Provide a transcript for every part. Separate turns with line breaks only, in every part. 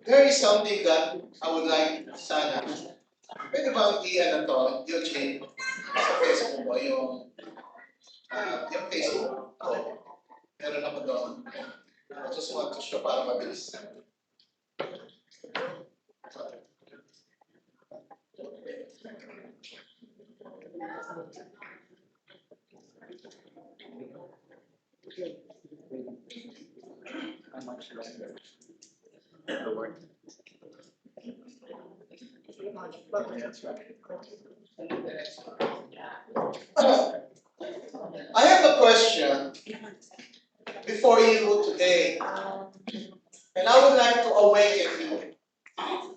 There is something that I would like sana. Pwede ba i-ano to, Eugene, sa Facebook mo, yung Facebook ko. Meron ako doon. I just want to show para mabilis. I have a question before you today, and I would like to awaken you.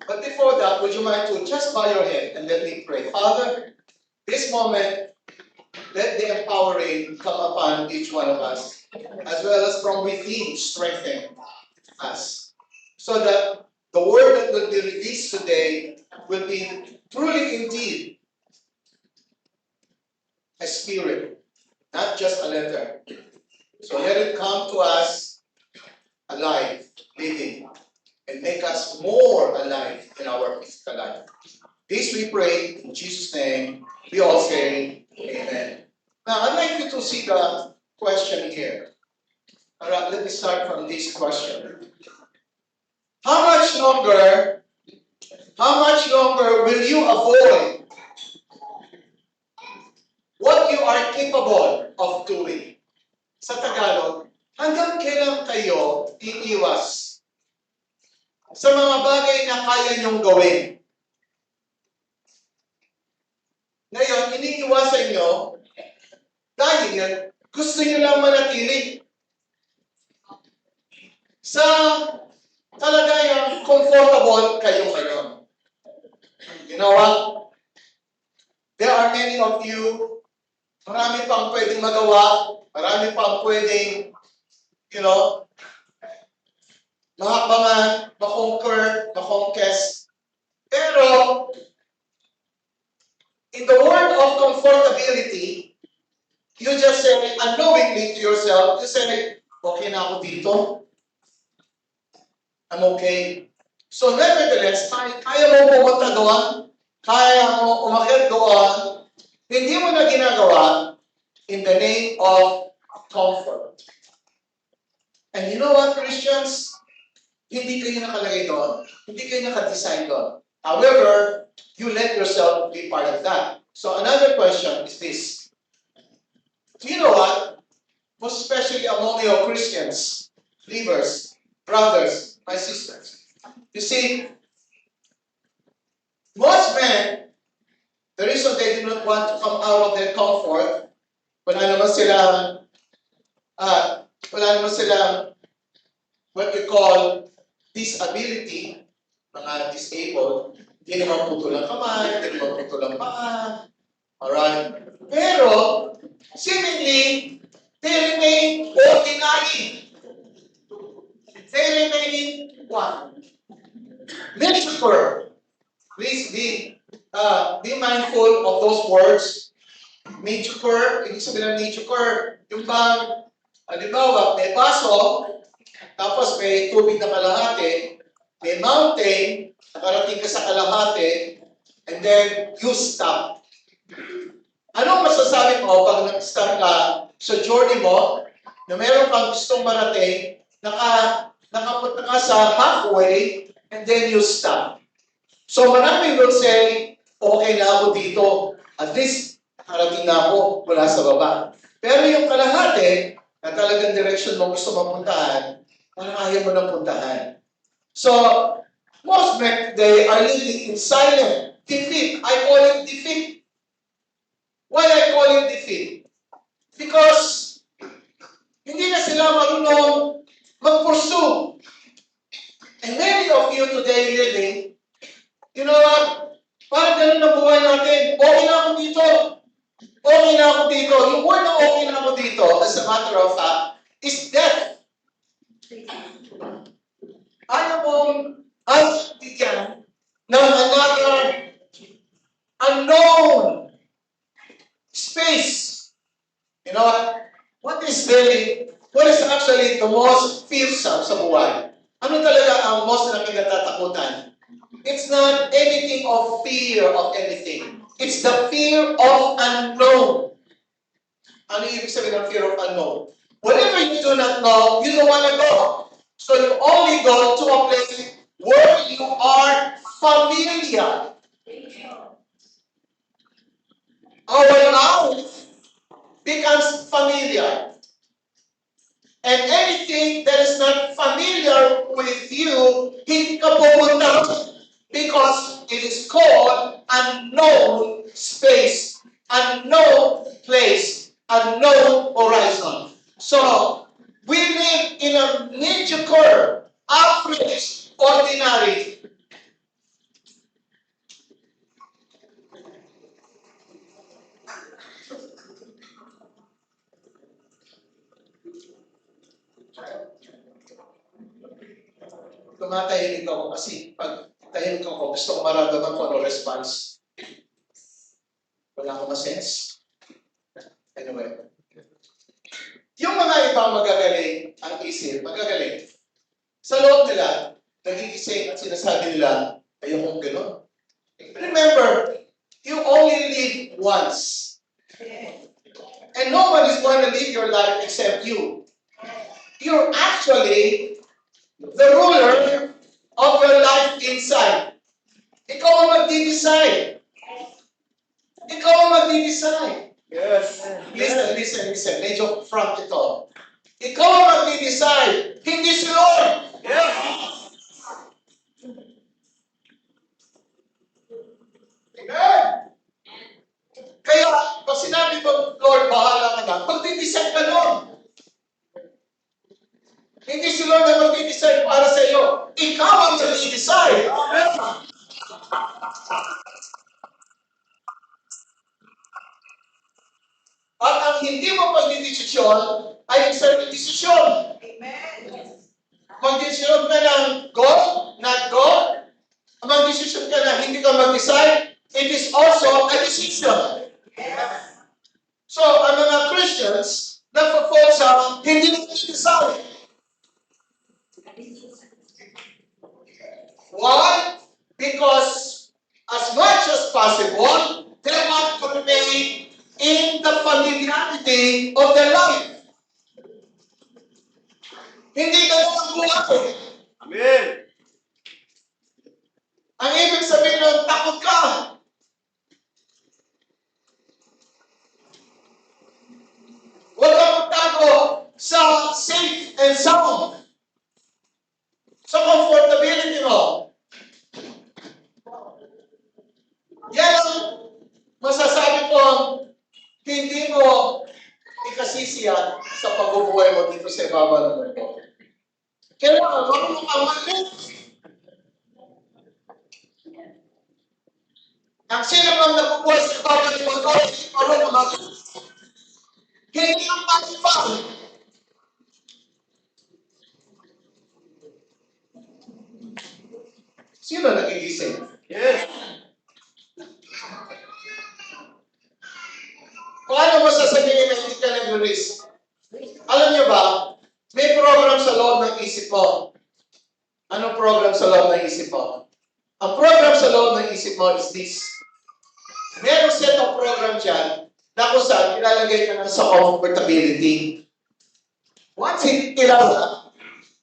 But before that, would you mind to just bow your head and let me pray? Father, this moment, let the empowering come upon each one of us, as well as from within strengthen us, so that the word that will be released today will be truly indeed a spirit, not just a letter. So let it come to us alive, living, and make us more alive in our physical life. This we pray in Jesus' name. We all say amen. Now I'd like you to see the question here. All right, let me start from this question. How much longer will you avoid what you are capable of doing? Sa Tagalog, hanggang kailan kayo iiwas sa mga bagay na kaya niyong gawin? Ngayon, iniiwasan niyo dahil gusto niyo lang manatili sa kalagayang comfortable kayo ngayon. You know what? There are many of you, marami pang pwedeng magawa, marami pang pwedeng, mahakbangan, makonquer, makonquest. Pero, in the world of comfortability, you just say unknowingly to yourself, you say, okay na ako dito. I'm okay. So nevertheless, kaya mo pumunta doon, kaya mo umakyat doon, hindi mo na ginagawa in the name of comfort. And you know what, Christians? Hindi kayo nakalagay doon. Hindi kayo nakadesign doon. However, you let yourself be part of that. So another question is this. Do you know what? Most especially among your Christians, believers, brothers, my sisters. You see, most men, the reason they do not want to come out of their comfort, wala naman silang what we call disability, mga disabled, hindi naman putol ang kamay, hindi naman putol ang paa, alright? Pero, seemingly, they remain ordinary. They remain what? Mediocre. Please be mindful of those words. Mediocre, ibig sabihin ng mediocre, yung bang, halimbawa, may baso, tapos may tubig na kalahati, may mountain, nakarating ka sa kalahati, and then you stop. Anong masasabi mo pag nag-start ka sa journey mo, na meron kang gustong marating, nakapunta ka sa halfway, and then you stop. So marami will say, okay na ako dito. At least, nakarating na ako mula sa baba. Pero yung kalahati, na talagang direction mo gusto mapuntahan, parang ayaw mo nang puntahan. So, most men, they are living in silent defeat. I call it defeat. Why I call it defeat? Because, hindi na sila marunong mag-pursue. And many of you today living, you know what? Parang ganun na buhay natin. Okay na ako dito. Okay na ako dito. Yung word na okay na ako dito, as a matter of fact, is death. Ayaw bigyan ng another unknown space. You know what is actually the most fearsome sa buhay? Ano talaga ang most na kinatatakutan? It's not anything of fear of anything. It's the fear of unknown. Ano ibig sabihin ng fear of unknown? Whatever you do not know, you don't want to go. So you only go to a place where you are familiar. Our life becomes familiar. And anything that is not familiar with you, hindi ka pupunta because it is called unknown space, unknown place, unknown horizon. So, we live in a mediocre, average, ordinary. Tumatahimik ako kasi pag tahimik ako, gusto ko maramdaman ko ano response. Wala akong masense. Anyway. Yung mga ibang magagaling ang isip, magagaling. Sa loob nila, nagigising at sinasabi nila, ayokong gano'n. Remember, you only live once. And no one is going to live your life except you. You're actually the ruler of your life inside. Ikaw ang magdi-decide. Ikaw ang magdi-decide.
Yes.
Listen. Medyo front ito. Ikaw ang magdi-decide. Hindi si Lord.
Yes.
Amen. Kaya, pag sinabi mo, Lord, bahala ka na, magdi-decide ka nun. Hindi si Lord ang magdi-decide para sa iyo. Ikaw ang magdi-decide.
Amen.
At ang hindi mo pagdidesisyon ay isang desisyon.
Amen.
Magdesisyon ka ng go, not go. Magdesisyon ka na hindi ka mag-decide, it is also a decision.
Yes.
So, ang mga Christians, nagpo-fall sa hindi nag-decide. Why? Because as much as possible, they want to remain in the familiarity of their life. Hindi ganun ang buhay.
Amen.
Ang ibig sabihin ng takot ka. Huwag kang magtago sa safe and sound. Sa comfortability mo. Yan ang masasabi ko, hindi mo ikasisiyan sa pagbubuhay mo dito sa ibaba ng mundo. Kailangan marunong kang mag-live. Ang sino lang nabubuhay sa ibaba ng mundo, hindi marunong mag-live. Hindi ang palipang. Sino nagigising?
Yes.
Kung ano mo sasabihin na hindi ka nag-risk? Alam niyo ba, may program sa loob ng isip mo. Anong program sa loob ng isip mo? Ang program sa loob ng isip mo is this. Merong set of program dyan na kung saan ilalagay ka na sa comfortability. Once hindi kilala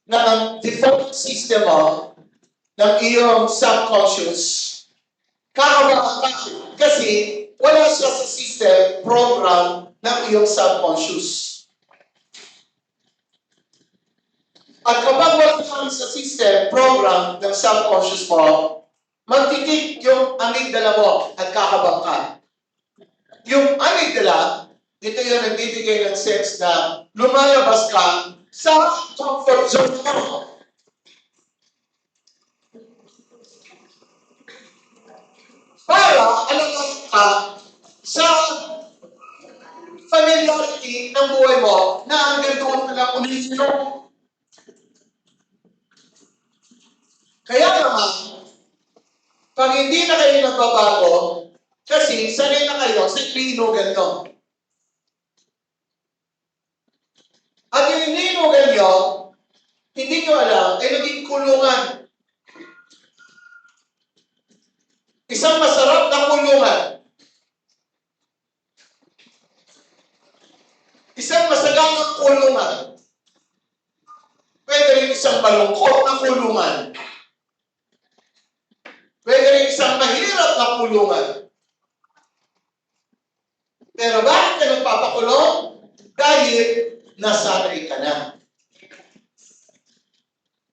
na ang default system mo ng iyong subconscious, kakabahan ka kasi wala siya sa system, program ng iyong subconscious. At kapag wala kang sa system, program ng subconscious mo, magtitik yung amygdala mo at kakabang ka. Yung amygdala, ito yung nagbibigay ng sense na lumalabas ka sa comfort zone mo. Para alam ka sa familiarity ng buhay mo na ang gandoon na lang ulit. Kaya naman, Pag hindi na kayo nagbabago, kasi sanay na kayo sa ilinugan nyo. At yung ilinugan nyo, hindi nyo alam, ay naging kulungan. Isang masarap na kulungan. Isang masaganang kulungan. Pwede rin isang malungkot na kulungan. Pwede rin isang mahirap na kulungan. Pero bakit ka nagpapakulong? Dahil nasanay ka na.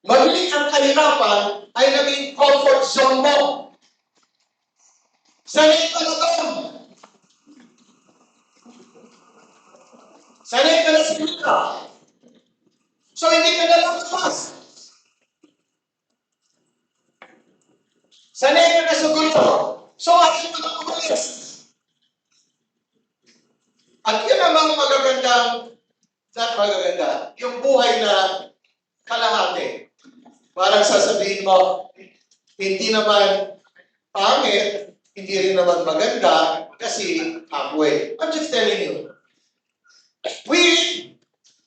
Maging ang kahirapan ay naging comfort zone mo. Sanay ka na doon. Sanay ka na sa hirap. So hindi ka na lalabas. Sanay ka na sa gulo. So ayaw ka na umalis. At yun namang magaganda, yung buhay na kalahati. Parang sasabihin mo, hindi naman pangit, hindi rin naman maganda, kasi halfway. I'm just telling you. We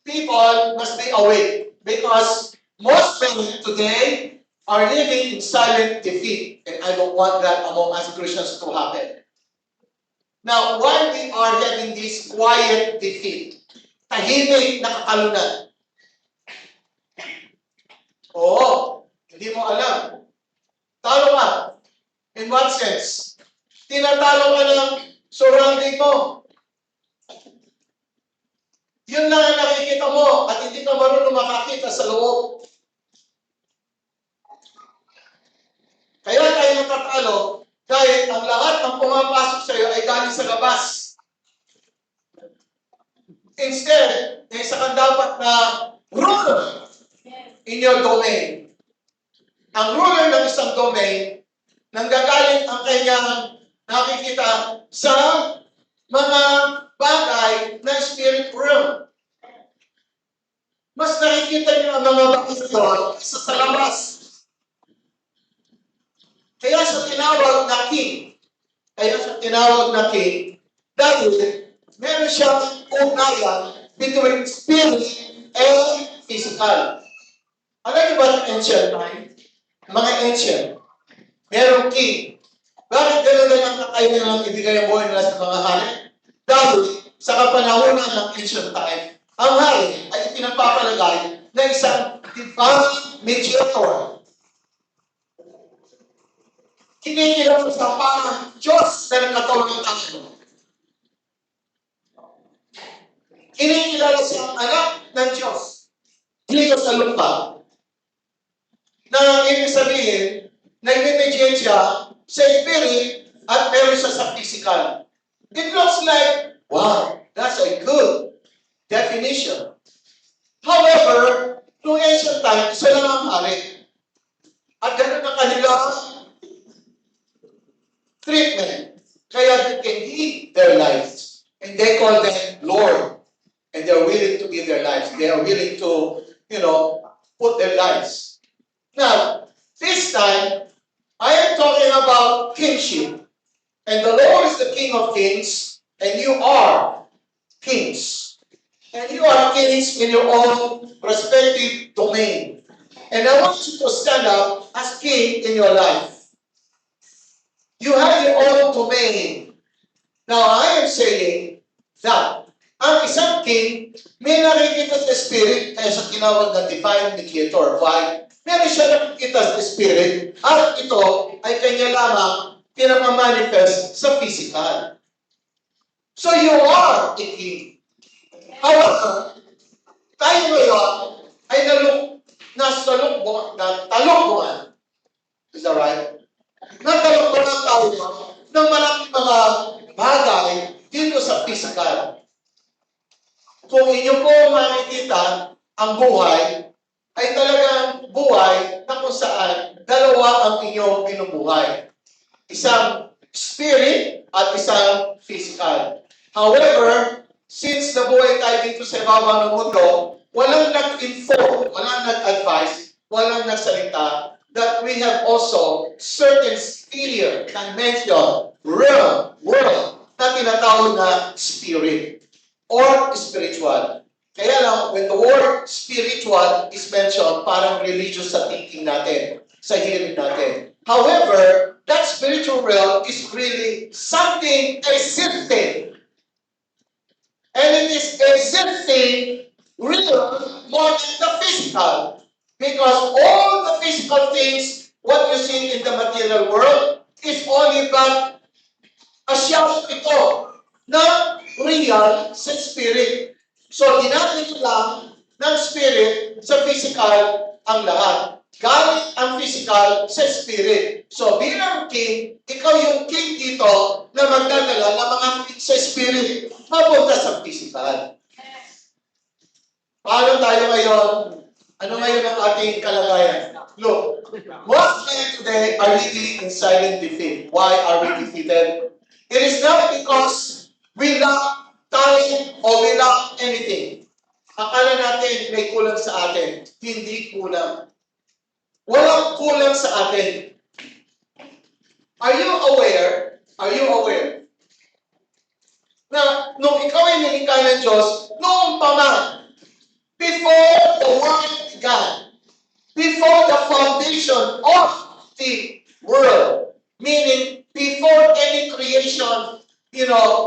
people must be awake because most men today are living in silent defeat, and I don't want that among us Christians to happen. Now, why we are having this quiet defeat? Tahimik na kakalunan. Oo, hindi mo alam. Talo ka. In what sense? Tinatalo ka ng surrounding mo. Yun lang ang nakikita mo at hindi ka marunong makakita sa loob. Kaya tayo natatalo dahil ang lahat ng pumapasok sa iyo ay galing sa labas. Instead, isa kang dapat na ruler in your domain. Ang ruler ng isang domain, nanggagaling ang kanyang nakikita sa mga bagay na spirit realm. Mas nakikita niyo ang mga bagay doon kaysa sa labas. Kaya siya tinawag na king. Dahil meron siyang ugnayan between spirit and physical. Ano yung ba ng ancient time? Mga ancient. Merong king. Bakit gano'n ang kakainin ng ibigay ang buhay nila sa mga hari? Dahil sa kapanahonan ng ancient time, ang hari ay pinagpapalagay na isang divine mediator. Kinikilang sa parang Diyos na nagkatawan ng tao. Kinikilala siyang anak ng Diyos dito sa lupa. Na ibig sabihin, nag-mediate siya sa spirit at meron siya sa physical. It looks like, wow, that's a good definition. However, noong ancient time, isa lang ang hari. At ganun ang kanilang treatment. Kaya they can give their lives. And they call them Lord. And they're willing to give their lives. They are willing to, put their lives. Now, this time, I am talking about kingship. And the Lord is the King of kings, and you are kings. And you are kings in your own respective domain. And I want you to stand up as king in your life. You have your own domain. Now, I am saying that ang isang king, may nakikita sa spirit, kaya sa tinawag na divine mediator. Why? Meron siya nakikita sa spirit, at ito ay kanya lamang pinamamanifest sa physical. So you are a king. However, tayo ngayon ay nasa talukbuhan. Is that right? Natalukbuhan tayo ng maraming mga bagay dito sa physical. Kung inyo po makikita ang buhay, ay talagang buhay na kung saan dalawa ang inyong binubuhay. Isang spirit at isang physical. However, since nabuhay tayo dito sa ibabaw ng mundo, walang nag-inform, walang nag-advise, walang nagsalita that we have also certain sphere, dimension, realm, world, na tinatawag na spirit or spiritual. Kaya lang, when the word spiritual is mentioned, parang religious sa thinking natin, sa hearing natin. However, that spiritual realm is really something existing. And it is existing real more than the physical. Because all the physical things, what you see in the material world, is only but a shadow ito na real sa spirit. So, ginagawa lang ng spirit sa physical ang lahat. Galing ang physical sa spirit. So, bilang king, ikaw yung king dito na magdadala ng mga sa spirit mapunta sa physical. Paano tayo ngayon? Ano ngayon ang ating kalagayan? Look, most men today are living in silent defeat. Why are we defeated? It is not because we lack talent or we lack anything. Akala natin may kulang sa atin. Hindi kulang. Walang kulang sa atin. Are you aware? Are you aware? Na nung ikaw ay nilikha ng Diyos, noong pa man, before the world began, before the foundation of the world, meaning before any creation,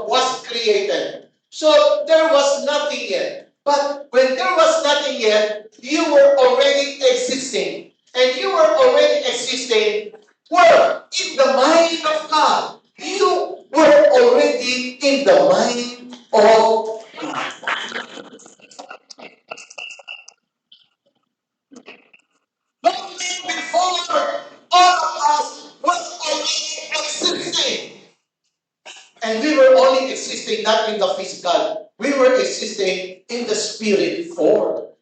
was created. So there was nothing yet. But when there was nothing yet, you were already existing. And you were already existing where? In the mind of God. You were already in the mind of God. Long before all of us was already existing. And we were only existing not in the physical. We were existing in the spirit form.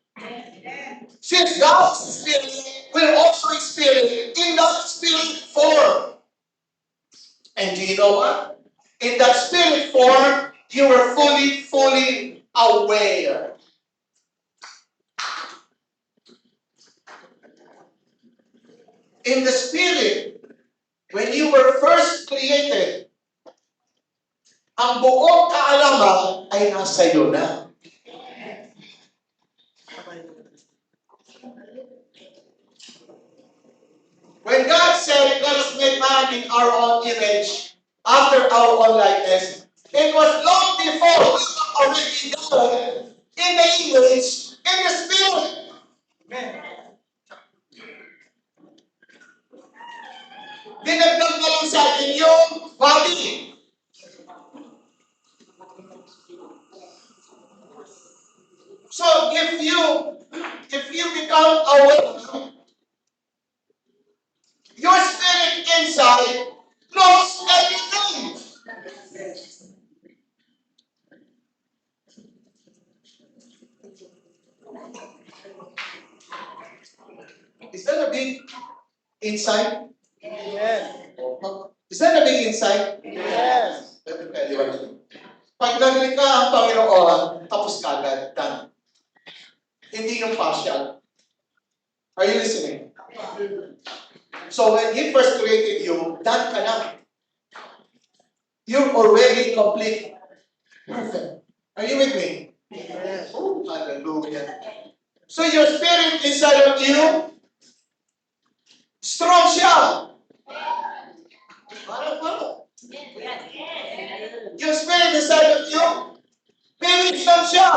Since God's spirit will also experience in that spirit form. And do you know what? In that spirit form, you were fully aware. In the spirit, when you were first created, ang buong kaalaman ay nasa iyo na. When God said, let us make man in our own image, after our own likeness, it was long before we were already done in the image, in the spirit. Dinagdag na lang sa atin yung body. So if you become aware, your spirit inside knows everything. Is that a big insight?
Yes.
Is that a big insight?
Yes.
Pag naglikha ang Panginoon, tapos kagad, done. Hindi yung partial. Are you listening? So when He first created you, done ka na. You're already complete. Perfect. Are you with me?
Yes.
Oh, hallelujah. So your spirit inside of you, strong siya. Parang. Your spirit inside of you, may wisdom siya.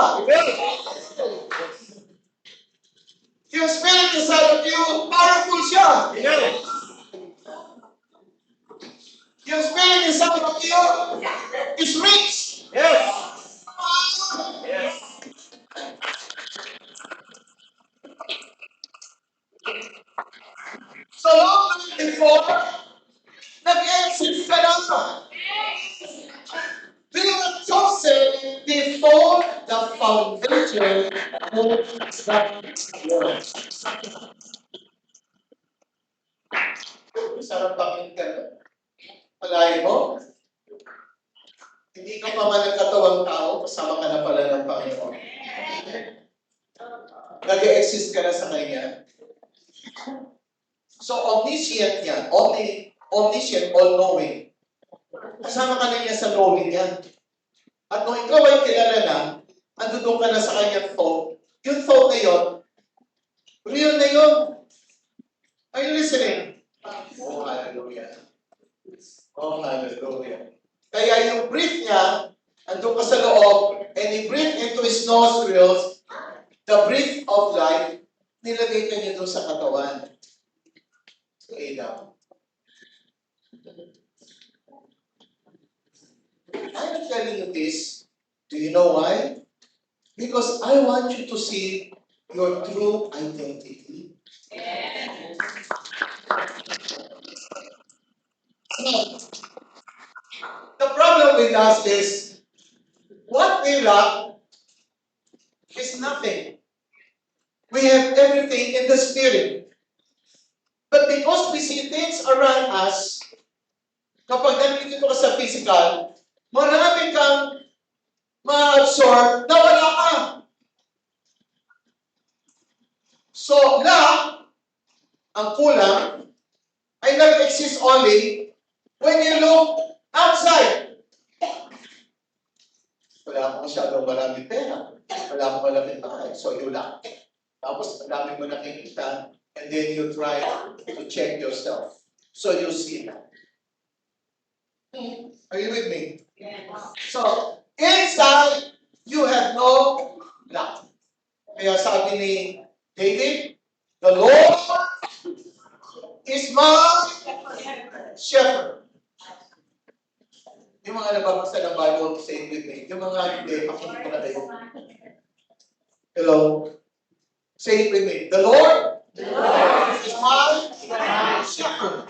Your spirit inside of you, powerful siya. Your spirit inside of you is rich.
Yes. Yes.
So long before, nag-exist ka na. We were chosen before the foundation of the world. Sarap pakinggan. Palayan mo, hindi ka pa man nagkatawang tao, kasama ka na pala ng Panginoon. Nag-exist ka na sa Kanya. So, omniscient yan. Omniscient, all-knowing. Kasama ka na niya sa knowing yan. At nung ikaw ay kilala na, andun ka na sa kanyang thought, yung thought na yun, real na yun. Are you listening? Oh, hallelujah. Oh, hallelujah. Kaya yung breath niya, andun ka sa loob, and he breathed into his nostrils, the breath of life, nilagay ka niya doon sa katawan. So, Adam. I'm telling you this. Do you know why? Because I want you to see your true identity. The problem with us is, what we lack is nothing. We have everything in the spirit. But because we see things around us, kapag nandito ka sa physical, marami kang ma-absorb na wala ka. So, lack, ang kulang, ay nag-exist only when you look outside. Wala akong masyadong maraming pera. Wala akong maraming bahay. So, you lack. Tapos, ang dami mo nakikita, and then you try to check yourself. So, you see that. Are you with me? So, inside, you have no lack. Kaya sabi ni David, the Lord is my shepherd. Yung mga nababasa ng Bible, say it with me. Yung mga hindi, pakinig ko na kayo. Hello? Say it with me. The Lord is my shepherd.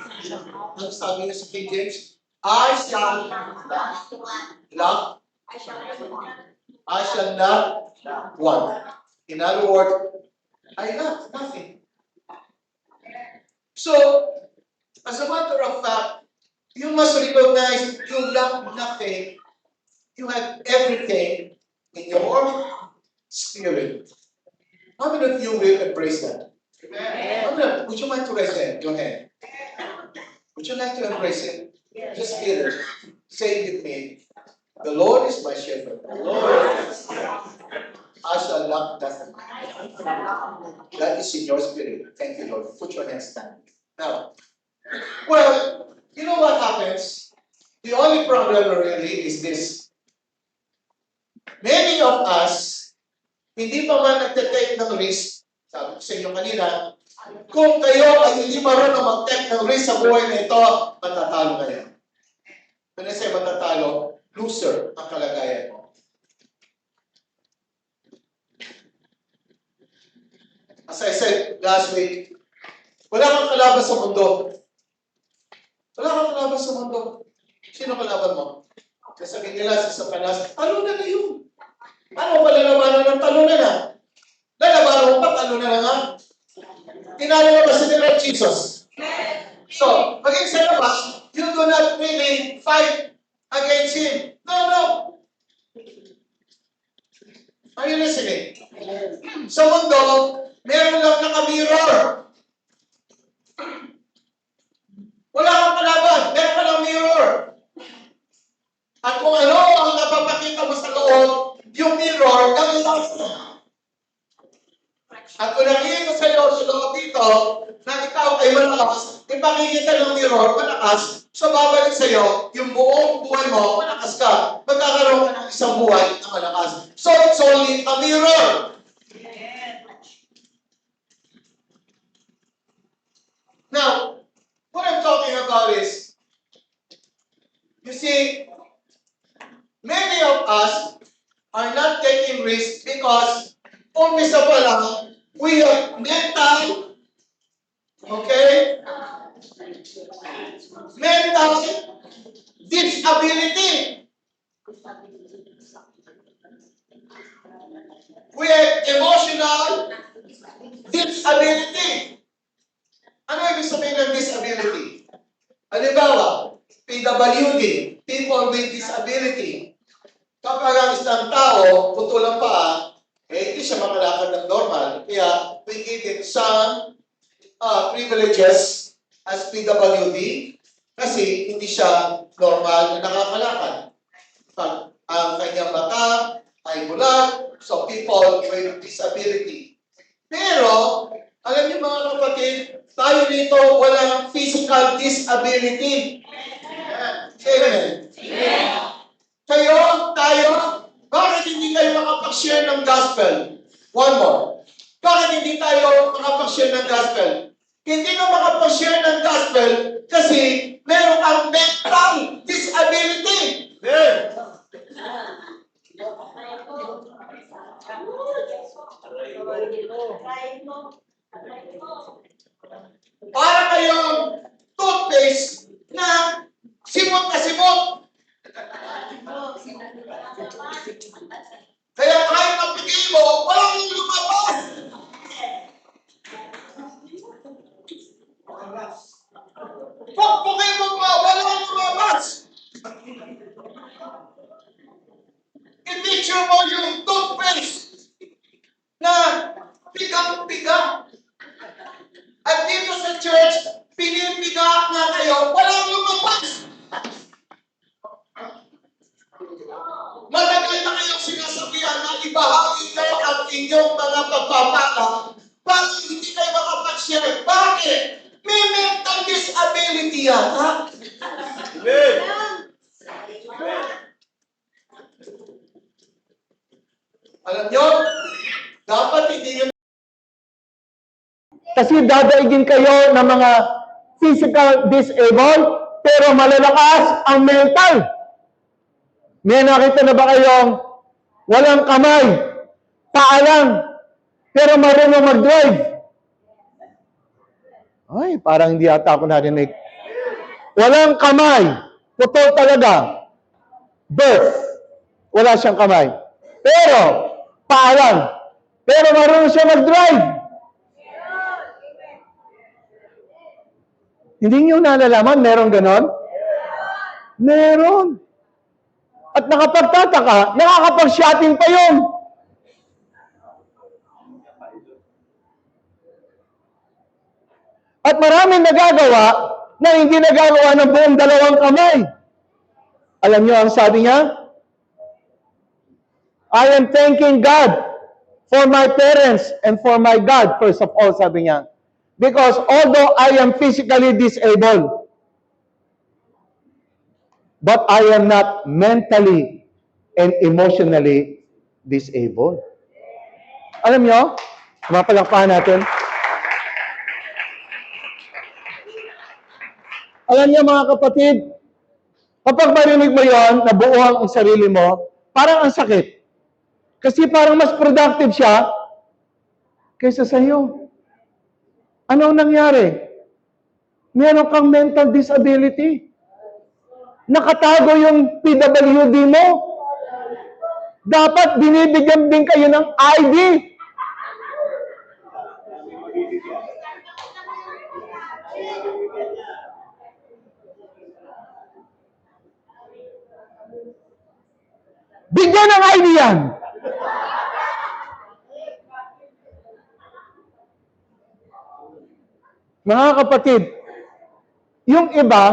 Ang sabi niya sa King James, I shall lack. I shall not want. In other words, I lack nothing. So, as a matter of fact, you must recognize you lack nothing. You have everything in your spirit. How many of you will embrace that? Amen. Would you like to raise it? Go ahead. Would you like to embrace it? Just feel it. Say it with me. The Lord is my shepherd. The Lord is I shall lack nothing. That is in your spirit. Thank you, Lord. Put your hands down. Now, well, you know what happens? The only problem really is this. Many of us, hindi pa man nagtitake ng risk, sabi ko sa inyo kanina, kung kayo ay hindi marunong mag-take ng risk sa buhay na ito, matatalo kayo. When I say matatalo, loser ang kalagayan mo. As I said last week, wala kang kalaban sa mundo. Wala kang kalaban sa mundo. Sino kalaban mo? Sasabihin nila sa Satanas, talunan na yun. Ano pa lalabanan ng talunan na? Lalabanan mo pa, talunan na nga. Tinalo na ba si Lord Jesus? So, maging sa labas, you do not really fight against Him. No. Are you listening? Sa mundo, meron lang naka-mirror. Wala kang kalaban, meron ka ng mirror. At kung ano ang napapakita mo sa loob, yung mirror, ang love mo. At kung nakikita sa loob dito, na ikaw ay malakas, ipakikita ng mirror, malakas, so babalik sa iyo, yung buong buhay mo, malakas ka. Magkakaroon ka ng isang buhay na malakas. So it's only a mirror. Now, what I'm talking about is, you see, many of us are not taking risks because umpisa pa lang, we have mental, okay? Mental disability. We have emotional disability. Ano ibig sabihin ng disability? Halimbawa, PWD, people with disability. Kapag ang isang tao, putol ang paa, hindi siya makalakad ng normal. Kaya, we give him some privileges as PWD kasi hindi siya normal na nakakalakad. Ang kanyang mata ay bulag, so people with disability. Pero, alam niyo mga kapatid, tayo dito walang physical disability. Amen. Tayo, bakit hindi kayo makapag-share ng gospel? One more. Bakit hindi tayo makapag-share ng gospel? Hindi ka makapag-share ng gospel kasi meron kang mental disability.
Amen.
Para kayong toothpaste na simot na simot. Kaya kahit mapigil mo, walang lumabas. Pagpugin mo pa, walang lumabas. I-picture mo yung toothpaste na pigang-piga. At dito sa church, pinipiga nga kayo, walang lumabas. Matagal na kayong sinasabihan na ibahagi nyo ang inyong mga pagpapaka para hindi kayo makapag-share. Bakit? May mental disability yata.
Amen.
Alam nyo, dapat hindi nyo
Kasi dadaigin kayo ng mga physical disabled, pero malalakas ang mental. May nakita na ba kayong walang kamay, paa lang, pero marunong mag-drive? Ay, parang hindi ata ako narinig. Walang kamay, totoo talaga. Birth, wala siyang kamay. Pero, paa lang, pero marunong siya mag-drive. Hindi niyo nalalaman, meron ganon? Meron. At nakapagtataka, nakakapag-shopping pa yun. At maraming nagagawa na hindi nagagawa ng buong dalawang kamay. Alam niyo ang sabi niya? I am thanking God for my parents and for my God, first of all, sabi niya. Because although I am physically disabled, but I am not mentally and emotionally disabled. Alam nyo, mapalakpahan natin. Alam nyo mga kapatid, kapag marinig mo yon, nabuuhan ang sarili mo, parang ang sakit. Kasi parang mas productive siya kaysa sa iyo. Ano ang nangyari? Meron kang mental disability. Nakatago yung PWD mo. Dapat binibigyan din kayo ng ID. Bigyan ng ID yan. Mga kapatid, yung iba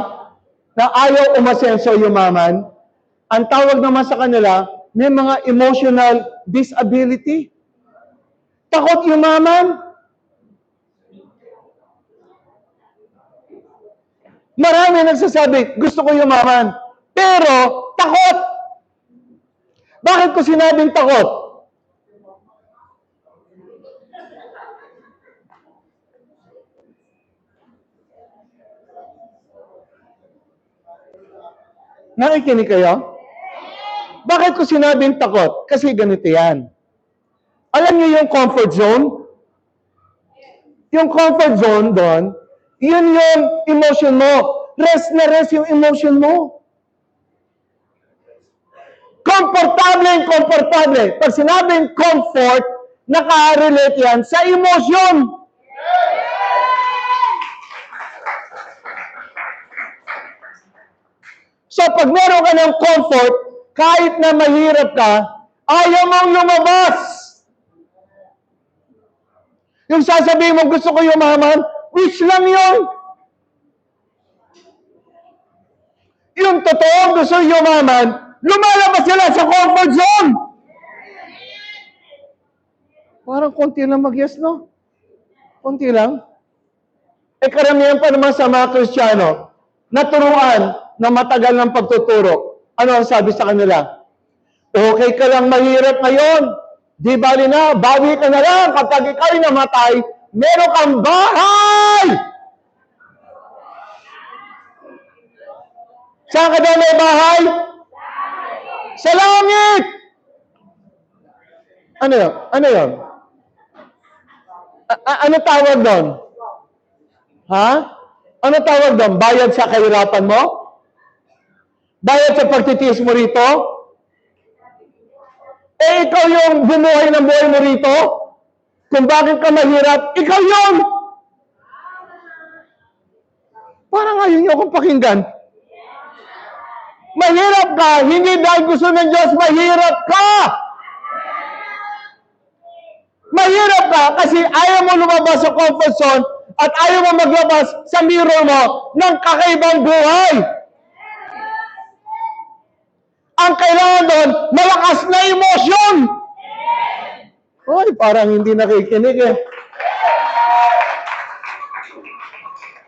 na ayaw umasenso yumaman, ang tawag naman sa kanila, may mga emotional disability. Takot yumaman. Marami nagsasabi, gusto ko yumaman, pero takot. Bakit ko sinabing takot? Nakikinig kayo? Bakit ko sinabing takot? Kasi ganito yan. Alam niyo yung comfort zone? Yung comfort zone doon, yun yung emotion mo. Rest na rest yung emotion mo. Komportable. Pag sinabing comfort, naka-relate yan sa emotion. So pag meron ka ng comfort, kahit na mahirap ka, ayaw mong lumabas. Yung sasabihin mo, gusto ko yumaman, Wish lang yun. Yung totoong gusto yumaman, lumalabas sila sa comfort zone. Parang konti lang mag-yes, no? Konti lang. Eh karamihan pa naman sa mga Kristiyano, naturuan na matagal ng pagtuturo. Ano ang sabi sa kanila? Okay ka lang mahirap ngayon. Di bali na, bawi ka na lang kapag ikaw'y namatay, meron kang bahay! Saan ka daw may bahay? Sa langit! Ano yun? Ano yun? Ano tawag doon? Ha? Ano tawag doon? Bayad sa kahirapan mo? Bayad sa pagtitiis mo rito? Eh, ikaw yung bumuhay ng buhay mo rito? Kung bakit ka mahirap, ikaw yun! Parang ayaw niyo akong pakinggan. Mahirap ka, hindi dahil gusto ng Diyos, mahirap ka! Mahirap ka kasi ayaw mo lumabas sa comfort zone at ayaw mo maglabas sa mirror mo ng kakaibang buhay. Ang kailangan doon, malakas na emosyon. Hoy, parang hindi nakikinig eh.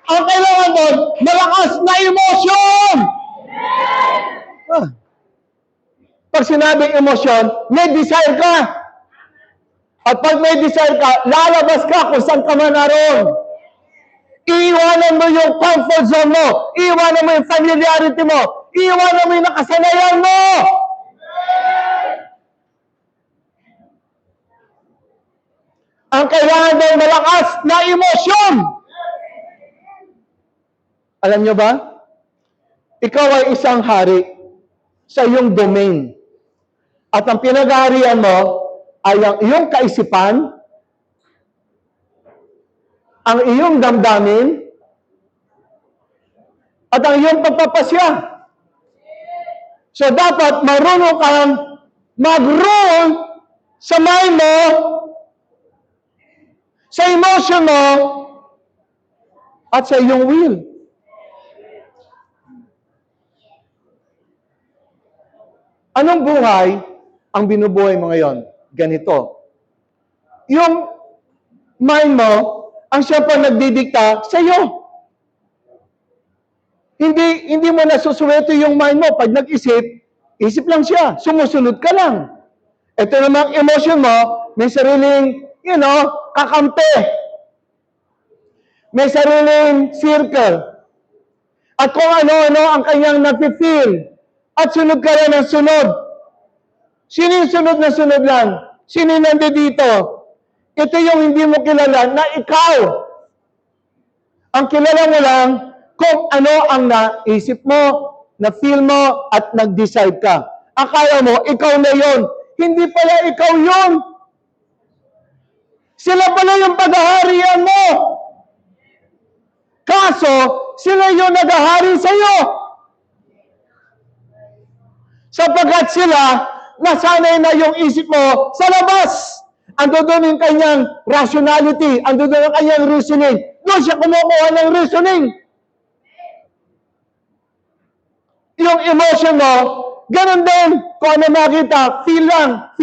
Ang kailangan doon, malakas na emosyon. Pag sinabing emosyon, may desire ka. At pag may desire ka, lalabas ka kung saan ka man naroon. Iiwanan mo yung comfort zone mo. Iiwanan mo yung familiarity mo. Iiwanan mo yung nakasanayan mo. Ang kailangan daw malakas na emosyon. Alam nyo ba? Ikaw ay isang hari sa iyong domain. At ang pinag-aarian mo ay ang iyong kaisipan, ang iyong damdamin, at ang iyong pagpapasya. So dapat marunong kang mag-rule sa mind mo, sa emotion mo, at sa iyong will. Anong buhay ang binubuhay mo ngayon? Ganito. Yung mind mo, ang siya pa nagdidikta sa iyo. Hindi mo nasusuweto yung mind mo. Pag nag-isip, isip lang siya. Sumusunod ka lang. Ito namang emotion mo, may sariling, kakampi. May sariling circle. At kung ano-ano ang kanyang nafe-feel. At sunod ka rin ng sunod. Sino yung sunod na sunod lang? Sino yung nandito? Ito yung hindi mo kilala na ikaw. Ang kilala mo lang kung ano ang naisip mo, na-feel mo, at nag-decide ka. Akala mo, ikaw na yon. Hindi pala ikaw yon. Sila pala yung paghaharian mo. Kaso, sila yung naghahari sa'yo. Sapagkat sila, nasanay na yung isip mo sa labas. Ando doon yung kanyang rationality. Ando doon yung kanyang reasoning. Doon siya kumukuha ng reasoning. Yung emotion mo, ganun din. Kung ano makita, feel lang.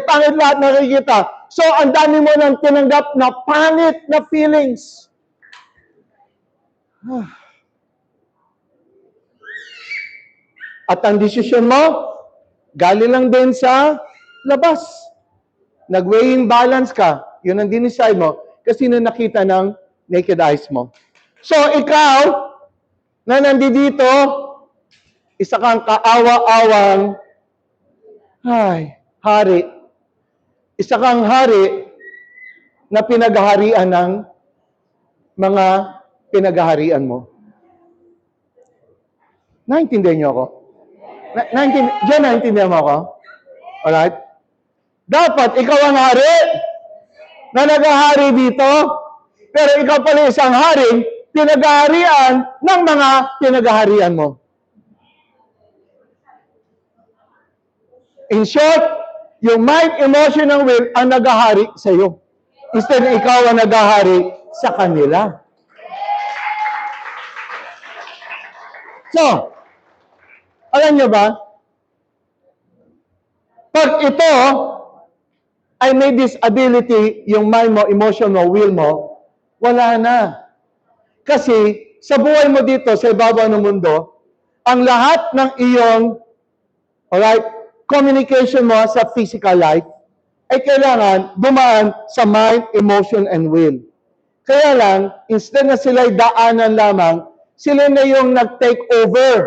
Pangit lahat nakikita. So, ang dami mo nang tinanggap na pangit na feelings. At ang desisyon mo, galing lang din sa labas. Nag-weighing balance ka. Yun ang dinicide mo. Kasi yun ang nakita ng naked eyes mo. So, ikaw, na nandito, isa kang kaawa-awang hari. Isa kang hari na pinaghaharian ng mga pinaghaharian mo. Naintindihan niyo ako? Naintindihan mo ako? Alright? Dapat ikaw ang hari na naghahari dito, pero ikaw pala isang hari pinaghaharian ng mga pinaghaharian mo. In short, yung mind, emotion, and will ang naghahari sa iyo. Instead, ikaw ang naghahari sa kanila. So, alam nyo ba, pag ito ay may disability, yung mind mo, emotion mo, will mo, wala na. Kasi sa buhay mo dito, sa ibabaw ng mundo, ang lahat ng iyong, alright, communication mo sa physical life, ay kailangan dumaan sa mind, emotion, and will. Kaya lang, instead na sila'y daanan lamang, sila na yung nag-take over.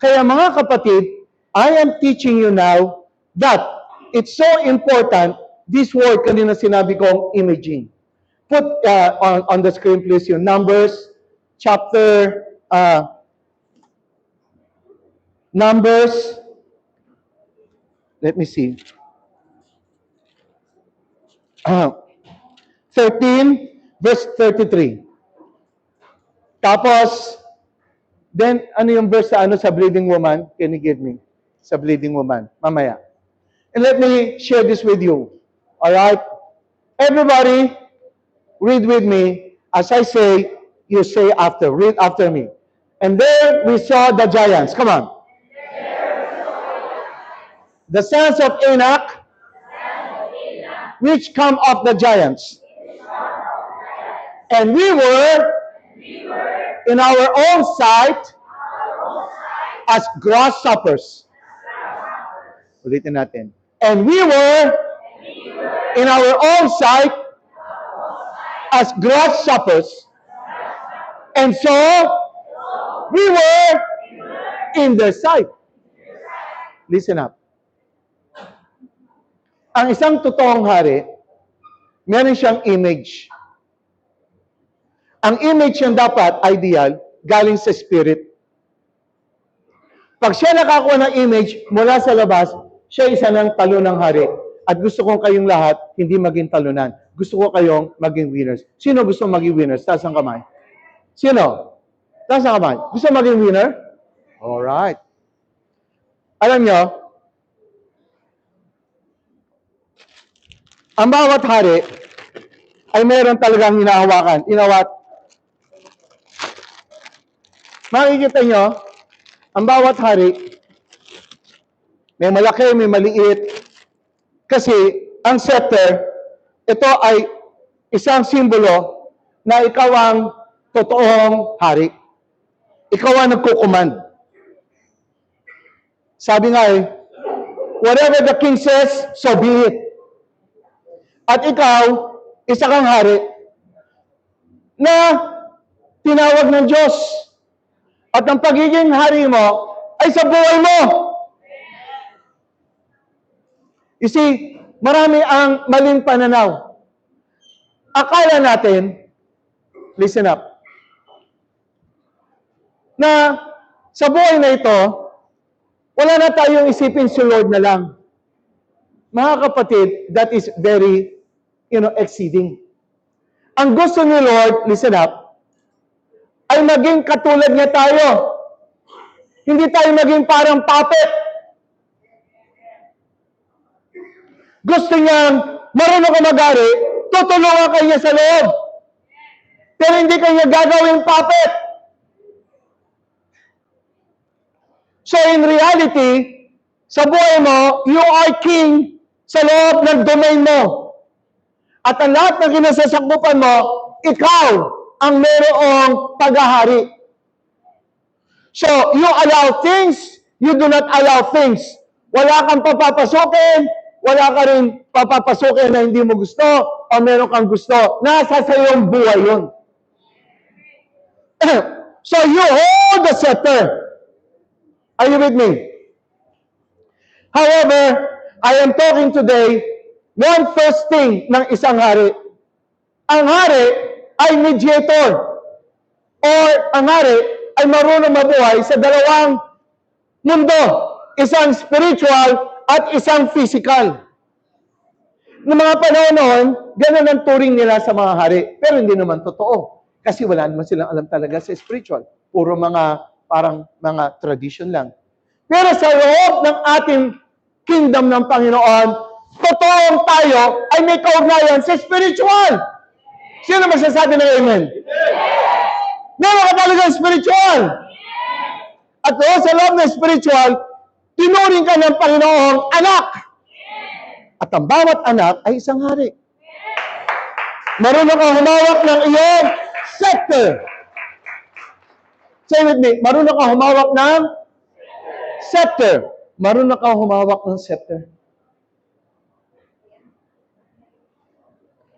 Kaya mga kapatid, I am teaching you now that it's so important, this word kanina sinabi kong imaging. Put on the screen please yung Numbers, chapter, Numbers, let me see. 13, verse 33. Tapos, then, ano yung verse sa bleeding woman? Can you give me? Sa bleeding woman. Mamaya. And let me share this with you. Alright? Everybody, read with me. As I say, you say after. Read after me. And there we saw the giants. Come on. The sons of Anak, which come of the giants. And we were in our own sight as grasshoppers. Ulitin natin. And we were in our own sight as grasshoppers. And so we were in their sight. Listen up. Ang isang totoong hari, meron siyang image. Ang image niyang dapat, ideal, galing sa spirit. Pag siya nakakuha ng image mula sa labas, siya isa ng talo ng hari. At gusto kong kayong lahat hindi maging talunan. Gusto ko kayong maging winners. Sino gusto maging winners? Taas ang kamay. Sino? Taas ang kamay. Gusto maging winner? Alright. Alam nyo, ang bawat hari ay meron talagang hinahawakan. Makikita nyo, ang bawat hari, may malaki, may maliit. Kasi ang scepter, ito ay isang simbolo na ikaw ang totoong hari. Ikaw ang nagkukumand. Sabi nga whatever the king says, so be it. At ikaw, isa kang hari na tinawag ng Diyos. At ang pagiging hari mo ay sa buhay mo. You see, marami ang maling pananaw. Akala natin, listen up, na sa buhay na ito, wala na tayong isipin si Lord na lang. Mga kapatid, that is very, exceeding. Ang gusto ni Lord, listen up, ay maging katulad niya tayo. Hindi tayo maging parang puppet. Gusto niyang marunong ka mag-ari, tutulungan ka niya sa loob. Pero hindi ka niya gagawing puppet. So in reality, sa buhay mo, you are king sa loob ng domain mo. At ang lahat ng kinasasakbupan mo, ikaw ang mayroong paghahari. So, you allow things, you do not allow things. Wala kang papapasukin, wala ka rin papapasukin na hindi mo gusto, o meron kang gusto. Nasa sa iyong buhay yun. So, you hold the scepter. Are you with me? However, I am talking today, one first thing ng isang hari. Ang hari ay mediator. Or ang hari ay marunong mabuhay sa dalawang mundo. Isang spiritual at isang physical. Noong mga panahon noon, ganun ang turing nila sa mga hari. Pero hindi naman totoo. Kasi wala naman silang alam talaga sa spiritual. Puro parang mga tradition lang. Pero sa loob ng ating kingdom ng Panginoon, totoong tayo ay may kaugnayan sa spiritual. Sino masasabi ng amen? Meron ka talagang spiritual. At doon sa loob ng spiritual, tinuring ka ng Panginoong anak. At ang bawat anak ay isang hari. Marunong kang humawak ng iyong scepter. Say with me, marunong kang humawak ng scepter. Marunong kang humawak ng scepter.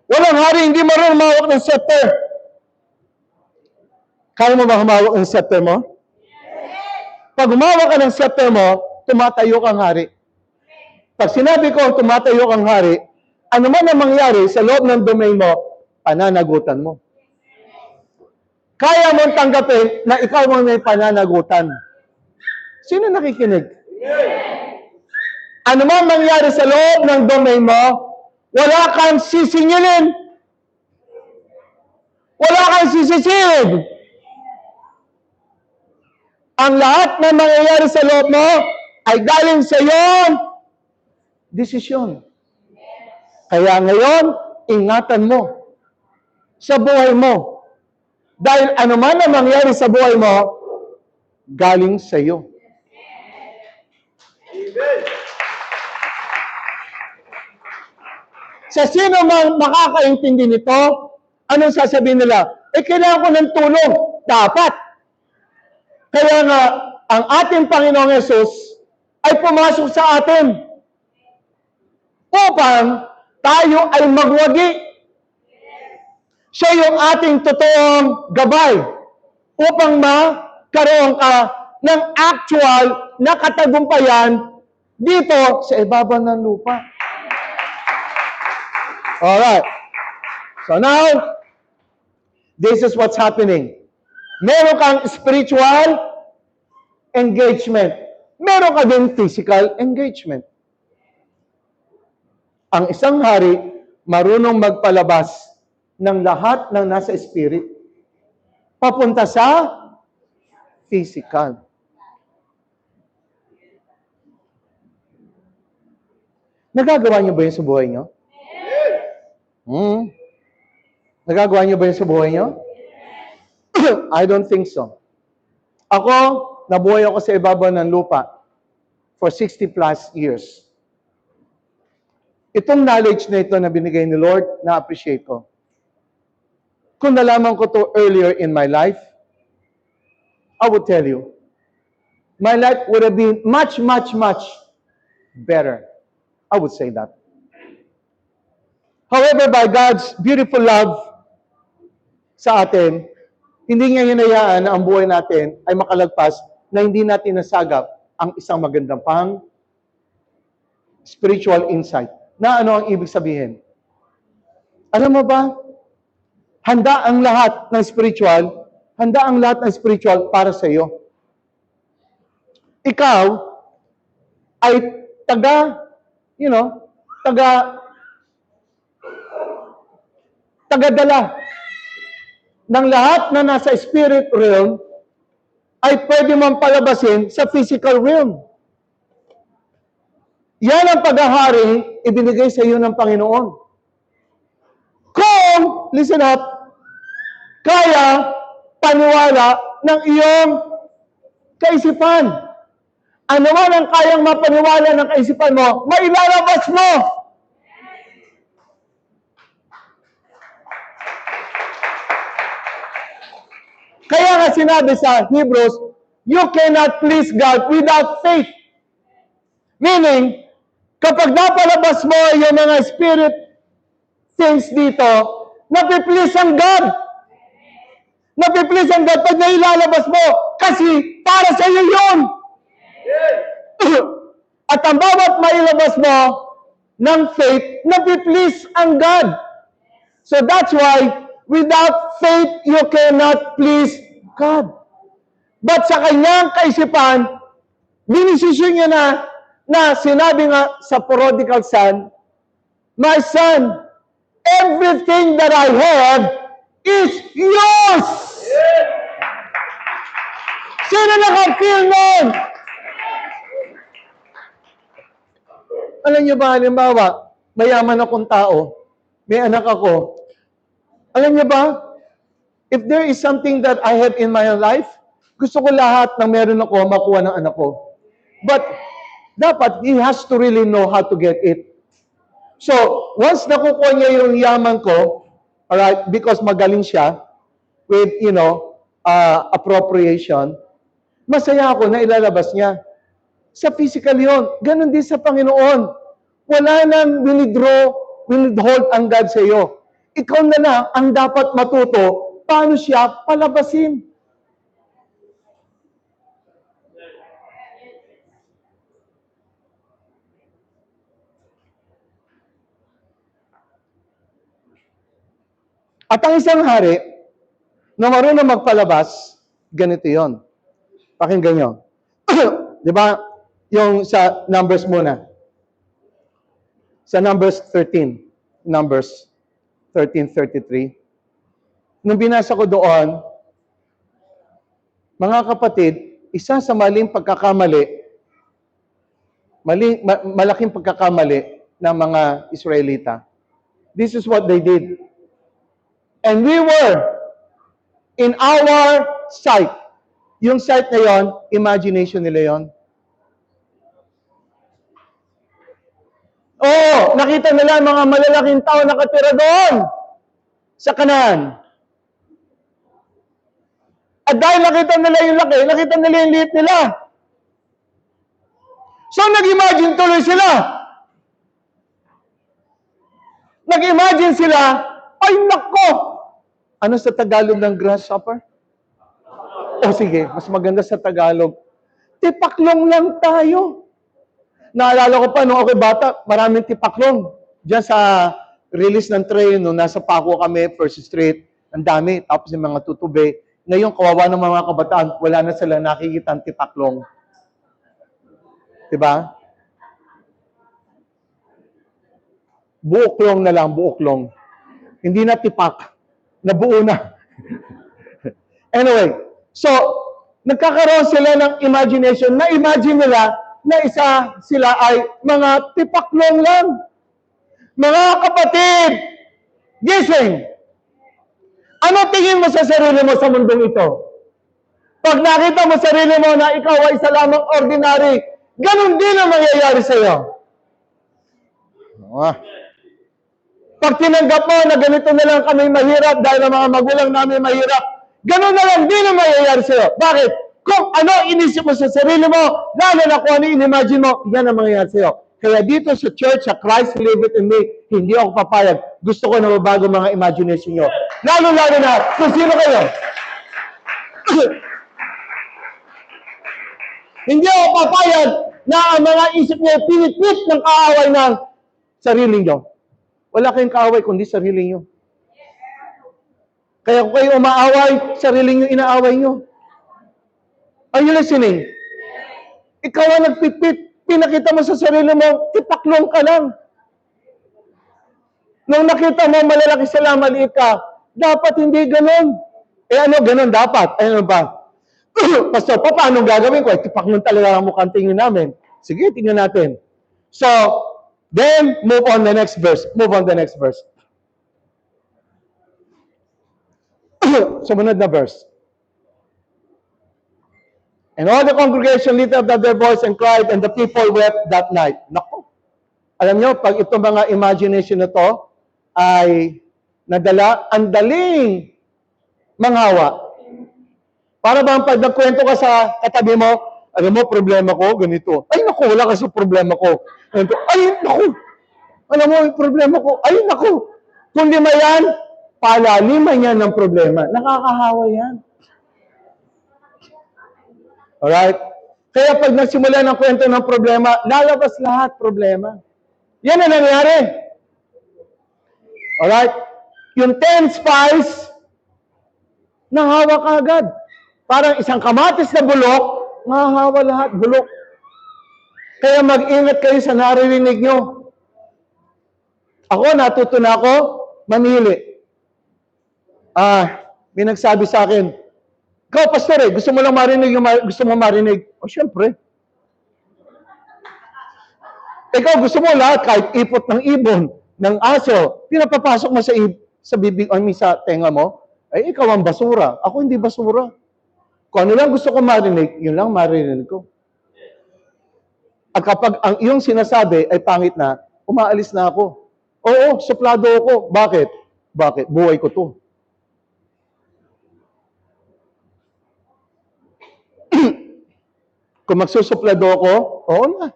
Walang hari hindi marunong humawak ng scepter. Kaya mo ba humawak ng scepter mo? Pag humawak ka ng scepter mo, tumatayo kang hari. Pag sinabi ko tumatayo kang hari, ano man ang mangyari sa loob ng domain mo, pananagutan mo. Kaya mong tanggapin na ikaw ang may pananagutan. Sino nakikinig? Ano man mangyari sa loob ng domain mo, wala kang sisingilin. Wala kang sisisilid. Ang lahat na mangyayari sa loob mo ay galing sa iyong desisyon. Kaya ngayon, ingatan mo sa buhay mo. Dahil ano man ang mangyari sa buhay mo, galing sa iyo. Sa sino mang makakaintindi nito, anong sasabihin nila? Kailangan ko ng tulong. Dapat. Kaya nga, ang ating Panginoong Yesus ay pumasok sa atin upang tayo ay magwagi. Siya yung ating totoong gabay upang magkaroon ka ng actual na katagumpayan dito sa ibabaw ng lupa. Alright. So now, this is what's happening. Meron kang spiritual engagement. Meron ka din physical engagement. Ang isang hari, marunong magpalabas ng lahat ng nasa spirit papunta sa physical. Nagagawa niyo ba yun sa buhay niyo? Nagagawa niyo ba yun sa buhay niyo? I don't think so. Ako, nabuhay ako sa ibabaw ng lupa for 60 plus years. Itong knowledge na ito na binigay ni Lord, na-appreciate ko. Kung nalaman ko to earlier in my life, I would tell you, my life would have been much, much, much better. I would say that. However, by God's beautiful love sa atin, hindi niya hinayaan na ang buhay natin ay makalagpas na hindi natin nasagap ang isang magandang spiritual insight. Na ano ang ibig sabihin? Alam mo ba? Handa ang lahat ng spiritual para sa iyo. Ikaw ay tagadala ng lahat na nasa spirit realm ay pwede mong palabasin sa physical realm. Yan ang paghahari ibinigay sa iyo ng Panginoon. Kung, listen up, kaya paniwala ng iyong kaisipan. Ano man ang kayang mapaniwala ng kaisipan mo, mailalabas mo. Kaya nga sinabi sa Hebrews, you cannot please God without faith. Meaning, kapag napalabas mo yung mga spirit things dito, napiplease ang God. Napiplease ang God pag nailalabas mo kasi para sa iyo yun. At ang bawat mailabas mo ng faith, napiplease ang God. So that's why, without faith, you cannot please God. But sa kanyang kaisipan, dinesisyon niya na sinabi nga sa prodigal son, my son, everything that I have is yours. Sino nakafeel nun? Alam niyo ba, halimbawa, mayaman akong tao, may anak ako, alam niyo ba, if there is something that I have in my life, Gusto ko lahat ng meron ako, makuha ng anak ko. But, dapat, he has to really know how to get it. So, once nakukuha niya yung yaman ko, alright, because magaling siya, with, appropriation, masaya ako na ilalabas niya. Sa physical yun. Ganon din sa Panginoon. Wala nang withhold ang God sa iyo. Ikaw na lang ang dapat matuto paano siya palabasin. At ang isang hari na marunong magpalabas, ganito yon. Pakinggan nyo. Di ba? Yung sa Numbers muna. Sa Numbers 13. Numbers 13:33. Nung binasa ko doon, mga kapatid, isa sa malaking pagkakamali ng mga Israelita. This is what they did. And we were in our sight. Yung sight na yon, imagination nila yon. Oo, nakita nila mga malalaking tao nakatira doon sa Canaan. At dahil nakita nila yung laki, nakita nila yung liit nila. So nag-imagine tuloy sila. Nag-imagine sila, ay nako! Ano sa Tagalog ng grasshopper? O sige, mas maganda sa Tagalog. Tipaklong lang tayo. Naalala ko pa, nung ako bata, maraming tipaklong. Diyan sa release ng train, nung nasa Paco kami, First Street, ang dami. Tapos yung mga tutube. Ngayon, kawawa ng mga kabataan, wala na sila nakikita ang tipaklong. Diba? Buoklong na lang, buoklong. Hindi na tipak. Nabuo na. Anyway, so, nagkakaroon sila ng imagination. Na-imagine nila na isa sila ay mga tipaklong lang. Mga kapatid, gising! Ano tingin mo sa sarili mo sa mundong ito? Pag nakita mo sarili mo na ikaw ay isa lamang ordinary, ganun din ang mangyayari sa iyo. Pag tinanggap mo na ganito na lang kami mahirap dahil ang mga magulang namin mahirap, ganun na lang din ang mangyayari sa iyo. Bakit? Kung ano inisip mo sa sarili mo, lalo na kung ano in-imagine mo, yan ang mangyayari sa iyo. Kaya dito sa church, sa Christ Live It in Me, hindi ako papayag. Gusto ko na mabago mga imagination nyo. Lalo-lalo na kung sino kayo. Hindi ako papayag na ang mga isip niya pinit-pit ng kaaway ng sarili nyo. Wala kayong kaaway kundi sarili nyo. Kaya kung kayo umaaway, sarili nyo inaaway nyo. Are you listening? Ikaw ang nagpitpit. Pinakita mo sa sarili mo, tipaklong ka lang. Nung nakita mo malalaki sila, maliit ka, dapat hindi ganun. Eh ano ganun dapat? Ano ba? Pastor, paano gagawin ko? Tipaklong talaga ang mukhang tingin namin. Sige, tingnan natin. So, then, move on the next verse. Move on the next verse. Sumunod na verse. And all the congregation lifted up their voice and cried, and the people wept that night. Naku! Alam nyo, pag itong mga imagination na to ay nadala, ang daling manghawa. Para bang pag nagkwento ka sa katabi mo, alam mo, problema ko, ganito. Ay, naku, wala kasi problema ko. Ganito. Ay, naku! Alam mo, yung problema ko, ay, naku! Kung lima yan, palaliman yan ng problema. Nakakahawa yan. Alright? Kaya pag nagsimula ng kwento ng problema, lalabas lahat problema. Yan ang nangyari. Alright? Yung 10 spies, nahawa ka agad. Parang isang kamatis na bulok, mahahawa lahat, bulok. Kaya mag-ingat kayo sa naririnig nyo. Ako, natuto na ako, mamili. May nagsabi sa akin, ikaw, pastor, gusto mo lang marinig yung gusto mo marinig. O, syempre. Ikaw, gusto mo lahat, kahit ipot ng ibon, ng aso, pinapapasok mo sa bibig, sa tenga mo, ay ikaw ang basura. Ako hindi basura. Kung ano lang gusto ko marinig, yun lang marinig ko. At kapag ang iyong sinasabi ay pangit na, umaalis na ako. Oo, suplado ako. Bakit? Bakit? Buhay ko to. Kung magsusuplado ako, oo na.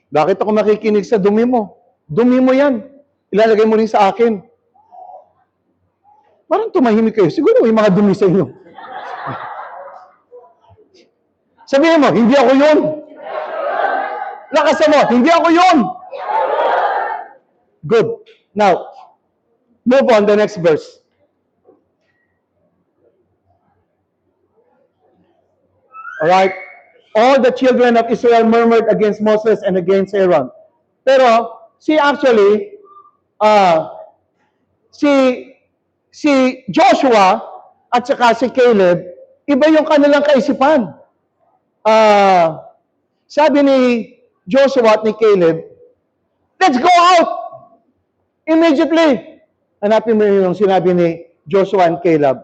Bakit ako makikinig sa dumi mo? Dumi mo yan. Ilalagay mo rin sa akin. Parang tumahimik kayo. Siguro may mga dumi sa inyo. Sabihin mo, hindi ako yun. Lakasan mo, hindi ako yun. Good. Now, move on the next verse. Alright? All the children of Israel murmured against Moses and against Aaron. Pero, si Joshua at saka si Caleb, iba yung kanilang kaisipan. Sabi ni Joshua at ni Caleb, let's go out! Immediately. Hanapin mo yung sinabi ni Joshua and Caleb.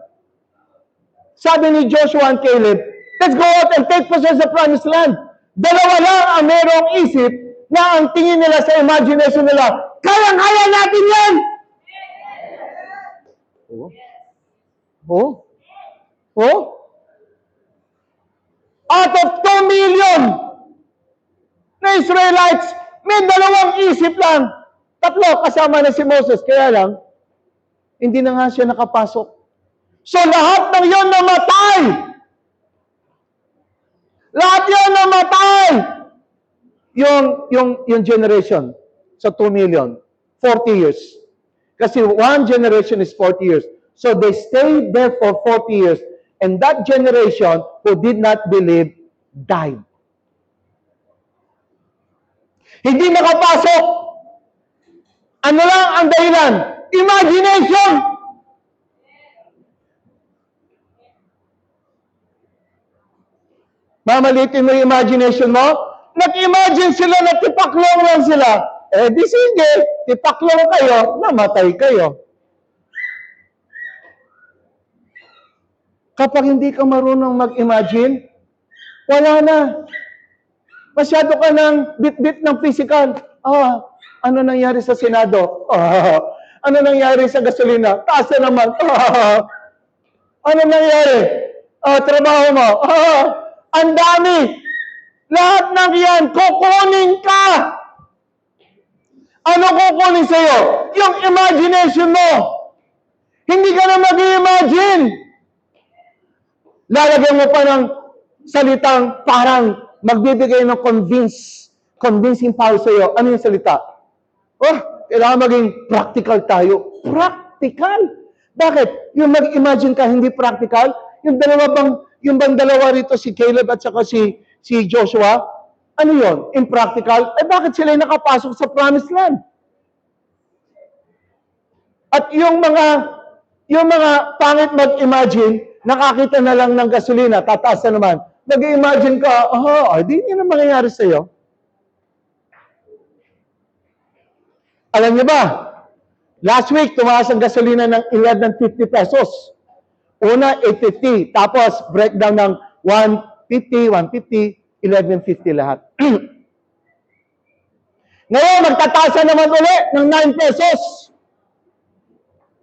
Sabi ni Joshua and Caleb, let's go out and take possession of the promised land. Dalawa lang ang merong isip na ang tingin nila sa imagination nila, kayang-kaya natin yan! Out of 2 million na Israelites, may dalawang isip lang. Tatlo, kasama na si Moses. Kaya lang, hindi na nga siya nakapasok. So lahat ng yon namatay. Lahat yon namatay. Yung generation sa 2 million, 40 years. Kasi one generation is 40 years. So they stayed there for 40 years. And that generation who did not believe died. Hindi nakapasok. Ano lang ang dahilan? Imagination! Mamalitin mo yung imagination mo? Nag-imagine sila na tipaklong lang sila. Eh di sige, tipaklong kayo, namatay kayo. Kapag hindi ka marunong mag-imagine, wala na. Masyado ka ng bit-bit ng physical. Ano nangyari sa Senado? Ano nangyari sa gasolina? Taas na naman. Ano nangyari? Trabaho mo. Ang dami. Lahat ng yan, kukunin ka. Ano kukunin sa'yo? Yung imagination mo. Hindi ka na mag-imagine. Lalagyan mo pa ng salitang parang magbibigay ng convincing power sa iyo. Ano yung salita? Kailangan maging practical tayo. Practical? Bakit? Yung mag-imagine ka, hindi practical? Yung bang dalawa rito, si Caleb at saka si Joshua, ano yon? Impractical? Bakit sila nakapasok sa promised land? At yung mga pangit mag-imagine, nakakita na lang ng gasolina, tataas na naman. Nag-imagine ka, di yun ang mangyayari sa'yo. Alam niyo ba, last week, tumaas ang gasolina ng 11.50 pesos. Una, 8.50. Tapos, breakdown ng 1.50, 1.50, 11.50 lahat. Ngayon, magtataas na naman ulit ng 9 pesos.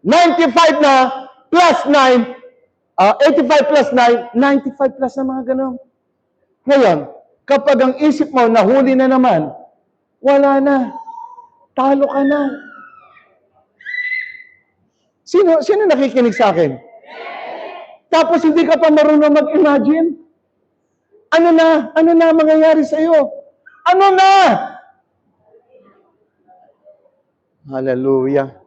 95 na, plus 9, 85 plus 9, 95 plus na mga ganun. Ngayon, kapag ang isip mo nahuli na naman, wala na. Talo ka na. Sino nakikinig sa akin? Tapos hindi ka pa marunong mag-imagine. Ano na mangyayari sa iyo? Ano na? Hallelujah.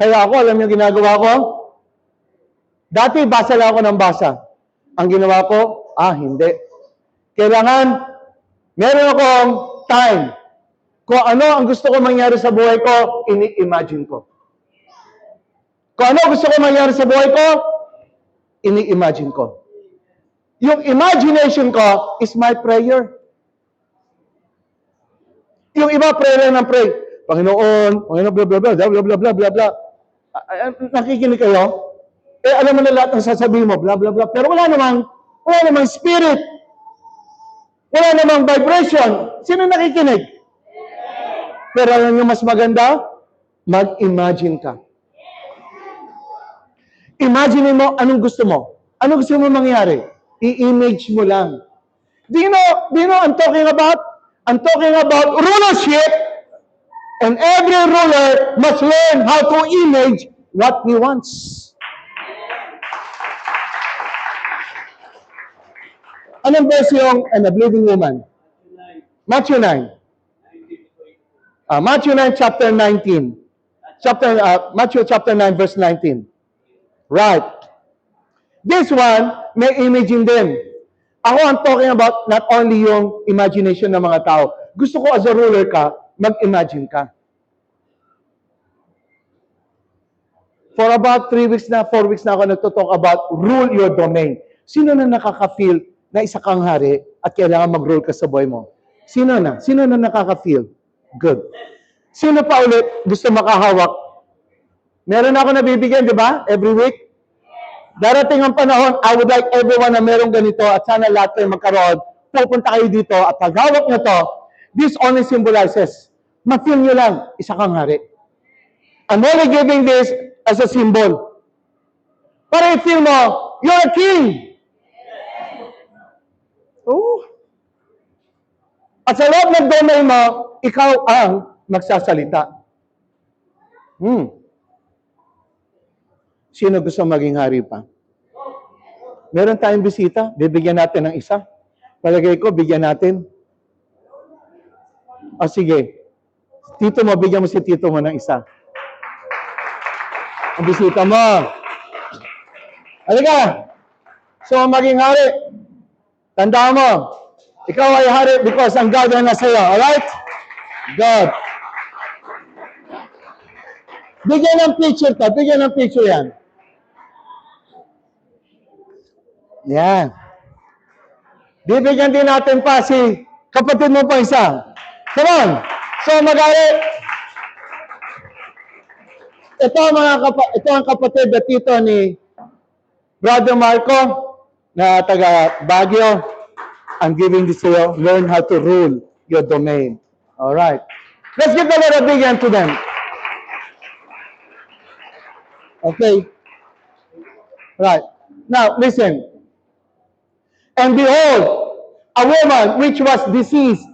Kaya ako, alam niyo ginagawa ko? Dati, basa lang ako ng basa. Ang ginawa ko, hindi. Kailangan, meron akong time. Kung ano ang gusto ko mangyari sa buhay ko, ini-imagine ko. Kung ano gusto ko mangyari sa buhay ko, ini-imagine ko. Yung imagination ko is my prayer. Yung iba, prayer ng pray. Panginoon, blah, blah, blah, blah, blah, blah, blah, blah. Nakikinig kayo? Eh, alam mo na lahat ng sasabihin mo, blah, blah, blah. Pero wala namang spirit. Wala namang vibration. Sino nakikinig? Pero alam nyo mas maganda? Mag-imagine ka. Imagine mo anong gusto mo. Anong gusto mo mangyari? I-image mo lang. Do you know I'm talking about? I'm talking about rulership, and every ruler must learn how to image what he wants. Anong verse yung bleeding woman? Matthew 9. Matthew 9, chapter 19. Matthew chapter 9, verse 19. Right. This one, may imaging din. Ako ang talking about not only yung imagination ng mga tao. Gusto ko as a ruler ka, mag-imagine ka. For about 4 weeks na ako nagtutalk about rule your domain. Sino na nakaka-feel na isa kang hari at kailangan mag-rule ka sa buhay mo? Sino na? Sino na nakaka-feel? Good. Sino pa ulit gusto makahawak? Meron ako nabibigyan, di ba? Every week. Darating ang panahon, I would like everyone na merong ganito at sana lahat kayo magkaroon. Pupunta kayo dito at paghawak nyo to, this only symbolizes, ma-feel nyo lang, isa kang hari. I'm only giving this as a symbol. Para i-feel mo, you're a king. Oh. At sa loob ng domain mo, ikaw ang magsasalita. Sino gusto maging hari pa? Meron tayong bisita, bibigyan natin ng isa. Palagay ko, bigyan natin. O sige, tito mo, bigyan mo si tito mo ng isa. Ang bisita mo. Halika! So, maging hari. Tandaan mo, ikaw ay hari because ang God ay nasa iyo. Alright? God. Bigyan ng picture ka. Bigyan ng picture yan. Yan. Bibigyan din natin pa si kapatid mo pa isa. Come on. So, mag-ari. Ito ang kapatid na tito ni Brother Marco na taga Baguio. I'm giving this to you. Learn how to rule your domain. All right. Let's give a little big hand to them. Okay. Right. Now, listen. And behold, a woman which was diseased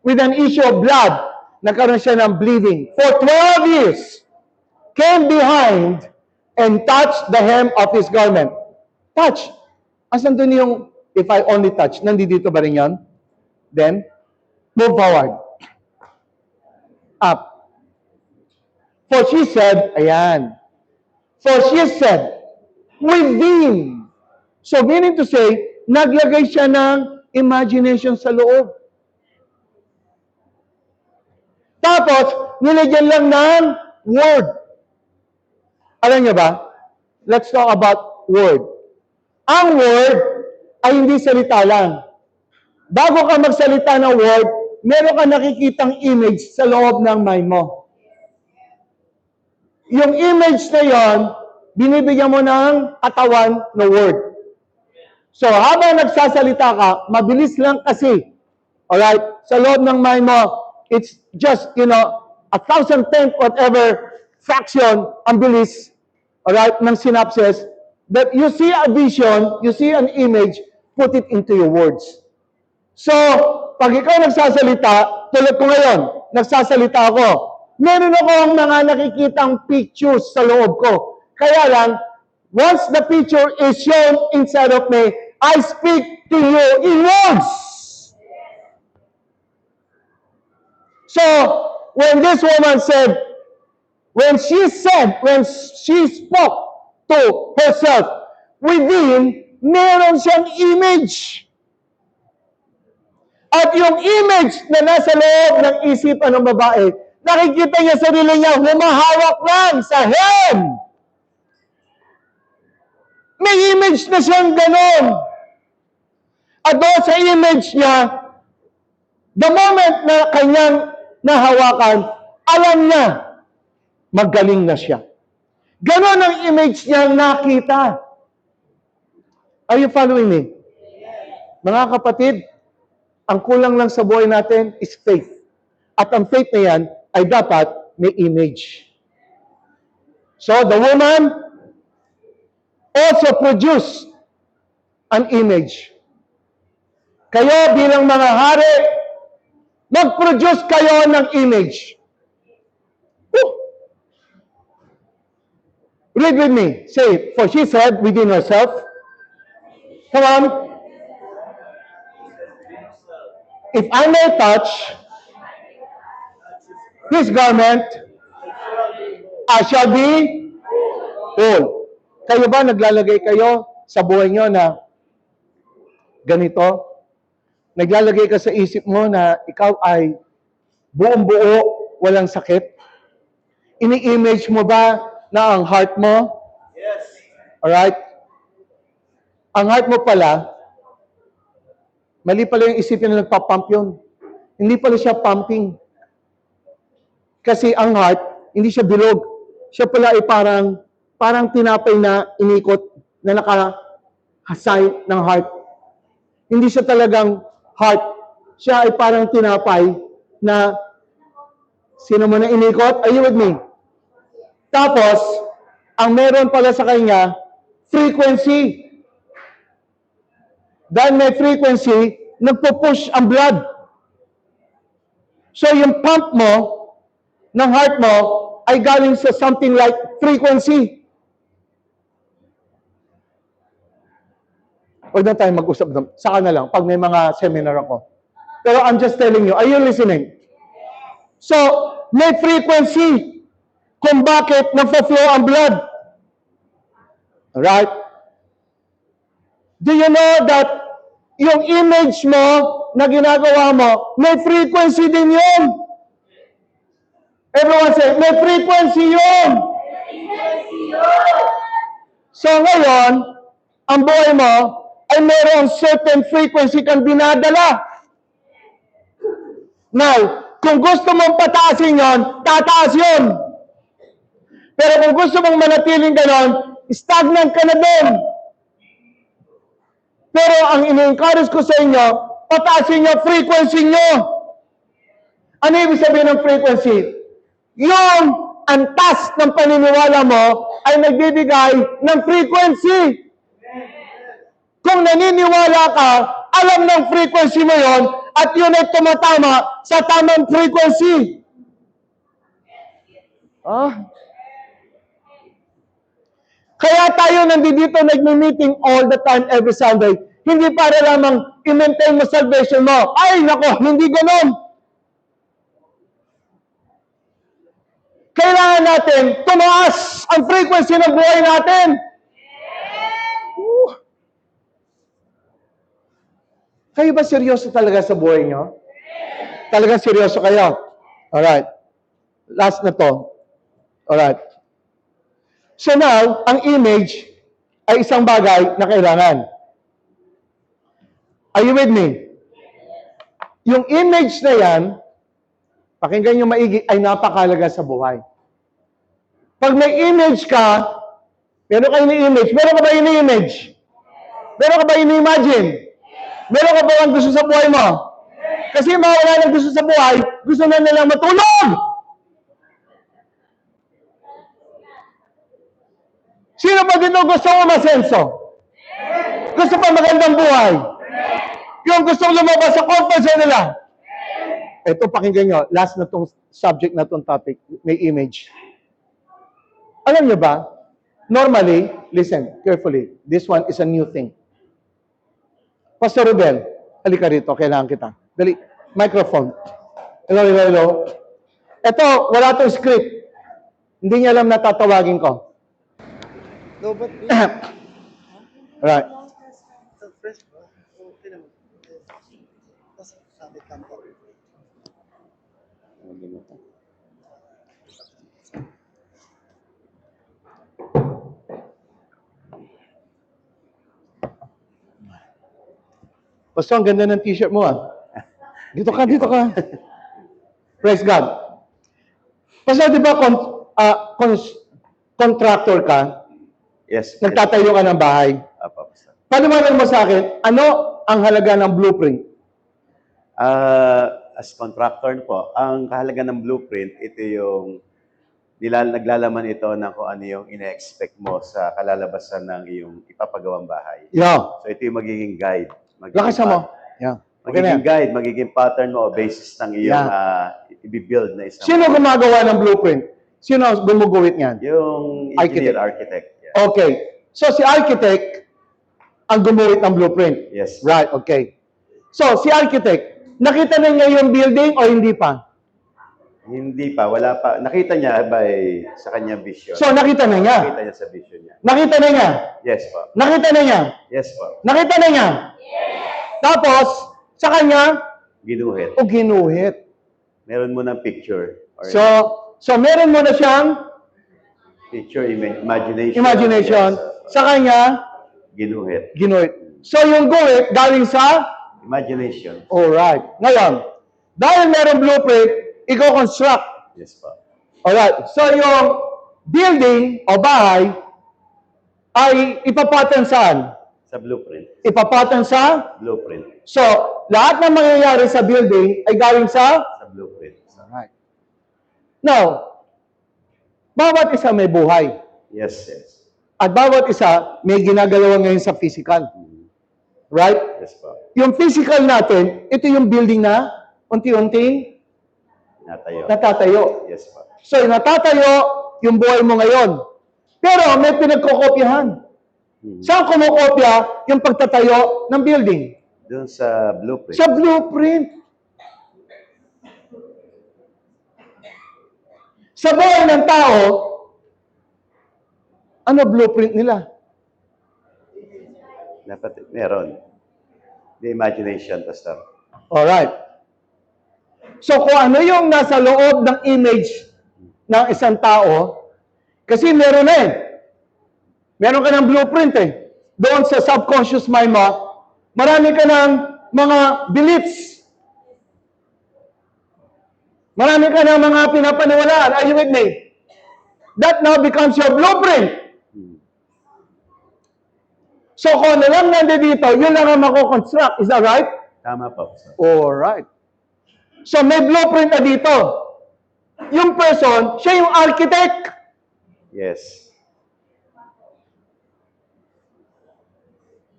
with an issue of blood, nagkaroon siya ng bleeding, for 12 years, came behind and touched the hem of his garment. Touch. Asan doon yung, if I only touch, nandito ba rin yan? Then, move forward. Up. For she said, ayan. For she said, within. So, meaning to say, naglagay siya ng imagination sa loob. Tapos, nilagyan lang ng word. Alam niyo ba? Let's talk about word. Ang word ay hindi salita lang. Bago ka magsalita ng word, meron ka nakikitang image sa loob ng mind mo. Yung image na yon, binibigyan mo ng katawan na word. So, habang nagsasalita ka, mabilis lang kasi. Alright? Sa loob ng mind mo, it's just, 1,000th whatever fraction ang bilis, alright, ng synapses, that you see a vision, you see an image, put it into your words. So, pag ikaw nagsasalita, tulad ko ngayon, nagsasalita ako, meron akong mga nakikitang pictures sa loob ko. Kaya lang, once the picture is shown inside of me, I speak to you in words. So, when this woman said, when she spoke to herself, within, meron siyang image. At yung image na nasa loob ng isipan ng babae, nakikita niya sarili niya humahawak lang sa hem. May image na siyang ganon. At doon sa image niya, the moment na kanyang nahawakan, alam niya, magaling na siya. Ganon ang image niya nakita. Are you following me? Mga kapatid, ang kulang lang sa buhay natin is faith. At ang faith na yan ay dapat may image. So the woman also produced an image. Kayo bilang mga hari, mag-produce kayo ng image. Woo! Read with me. Say, for she said within herself, come on. If I may touch his garment, I shall be whole. Kayo ba naglalagay kayo sa buhay nyo na ganito? Naglalagay ka sa isip mo na ikaw ay buong-buo, walang sakit? Ini-image mo ba na ang heart mo?
Yes.
Alright? Ang heart mo pala, mali pala yung isipin na nagpapump yun. Hindi pala siya pumping. Kasi ang heart, hindi siya bilog. Siya pala ay parang tinapay na inikot na nakahasay ng heart. Hindi siya talagang heart. Siya ay parang tinapay na sino mo na inikot? Are you with me? Tapos, ang meron pala sa kanya, frequency. Dahil may frequency, nagpo-push ang blood. So yung pump mo, ng heart mo, ay galing sa something like frequency. Huwag na tayo mag-usap doon. Saka na lang, pag may mga seminar ako. Pero I'm just telling you, are you listening? So, may frequency kung bakit nagpa-flow ang blood. Alright? Do you know that yung image mo na ginagawa mo, may frequency din yun? Everyone say, may frequency yun! So ngayon, ang buhay mo ay mayroong certain frequency kang dinadala. Now, kung gusto mong pataasin yon, tataas yun. Pero kung gusto mong manatiling ganon, stagnant ka na doon. Pero ang ini-encourage ko sa inyo, pataasin nyo frequency nyo. Ano ibig sabihin ng frequency? Yung antas ng paniniwala mo ay nagbibigay ng frequency. Kung naniniwala ka, alam ng frequency mo yon at yun ay tumatama sa tamang frequency. Kaya tayo nandito nagme-meeting all the time every Sunday. Hindi para lamang i-maintain mo salvation mo. Ay, nako, hindi ganon. Kailangan natin tumaas ang frequency ng buhay natin. Kayo ba seryoso talaga sa buhay nyo? Talagang seryoso kayo? Alright. Last na to. Alright. So now, ang image ay isang bagay na kailangan. Are you with me? Yung image na yan, pakinggan nyo maigi, ay napakalaga sa buhay. Pag may image ka, meron kayo ni-image, meron ka ba ini-image? Meron ka ba ini-imagine? Meron ka ba ang gusto sa buhay mo? Kasi yung mga wala nang gusto sa buhay, gusto na nilang matulog! Sino ba dito gusto umasenso? Gusto pa magandang buhay? Yung gustong lumabas sa comfort zone nila? Ito, pakinggan nyo. Last na tong subject na tong topic. May image. Alam nyo ba? Normally, listen carefully. This one is a new thing. Pastor Rubel, halika rito. Kailangan kita. Dali. Microphone. Hello, hello, hello. Ito, wala tong script. Hindi niya alam na tatawagin ko.
No, but
Right.
fresh ba? Okay naman. Tapos sabi ka po.
Basta ang ganda ng t-shirt mo ah. Dito ka, dito ka. Praise God. Basta di ba, contractor ka,
Yes.
nagtatayo ka ng bahay.
Apo, Pastor.
Paliwanag mo sa akin, ano ang halaga ng blueprint?
As contractor po, ang kahalaga ng blueprint, ito yung naglalaman ito ng kung ano yung ina-expect mo sa kalalabasan ng iyong ipapagawang bahay.
Yeah.
So ito yung magiging guide.
Lakasan mo. Yeah. Okay na yan.
Magiging guide, magiging pattern mo o basis ng iyong i-build na isang
Sino gumagawa ng blueprint? Sino ang gumuguhit niyan?
yung engineer, architect. Yeah.
Okay. So, si architect ang gumuhit ng blueprint.
Yes.
Right, okay. So, si architect, nakita na niya yung building o hindi pa?
Hindi pa, wala pa. Nakita niya sa kanyang vision.
So, nakita na niya.
Nakita niya sa vision niya.
Nakita na niya.
Yes po.
Nakita na niya.
Yes po.
Nakita na niya. Tapos, sa kanya,
Ginuhit.
o ginuhit.
Meron mo ng picture. Or
So meron mo na siyang
picture, imagination.
imagination.
Yes.
Sa kanya,
Ginuhit.
ginuhit. So, yung guhit, galing sa
Imagination.
alright. Ngayon, dahil meron blueprint, i-construct.
Yes po.
Alright. So, yung building o bahay ay ipapatan saan?
Sa blueprint.
Ipapatan sa?
Blueprint.
So, lahat ng mangyayari sa building ay galing sa?
Sa blueprint.
Alright. Now, bawat isa may buhay.
Yes, yes.
At bawat isa may ginagalawa ngayon sa physical. Right?
Yes po.
Yung physical natin, ito yung building na unti-unting
Natayo.
natatayo.
Yes po.
So, yung natatayo, yung buhay mo ngayon. Pero may pinagkokopyahan. Saan kumokopya yung pagtatayo ng building?
Doon sa blueprint.
Sa blueprint. Sa buhay ng tao, ano blueprint nila?
Dapat meron. The imagination, Pastor.
Alright. So kung ano yung nasa loob ng image ng isang tao, kasi meron na eh. Meron ka ng blueprint eh. Doon sa subconscious mind mo, marami ka ng mga beliefs. Marami ka ng mga pinapaniwalaan. Are you with me? That now becomes your blueprint. So kung ano lang nandito, yun lang ang mako-construct. Is that right?
Tama po, Pastor.
Alright. So may blueprint na dito. Yung person, siya yung architect.
Yes.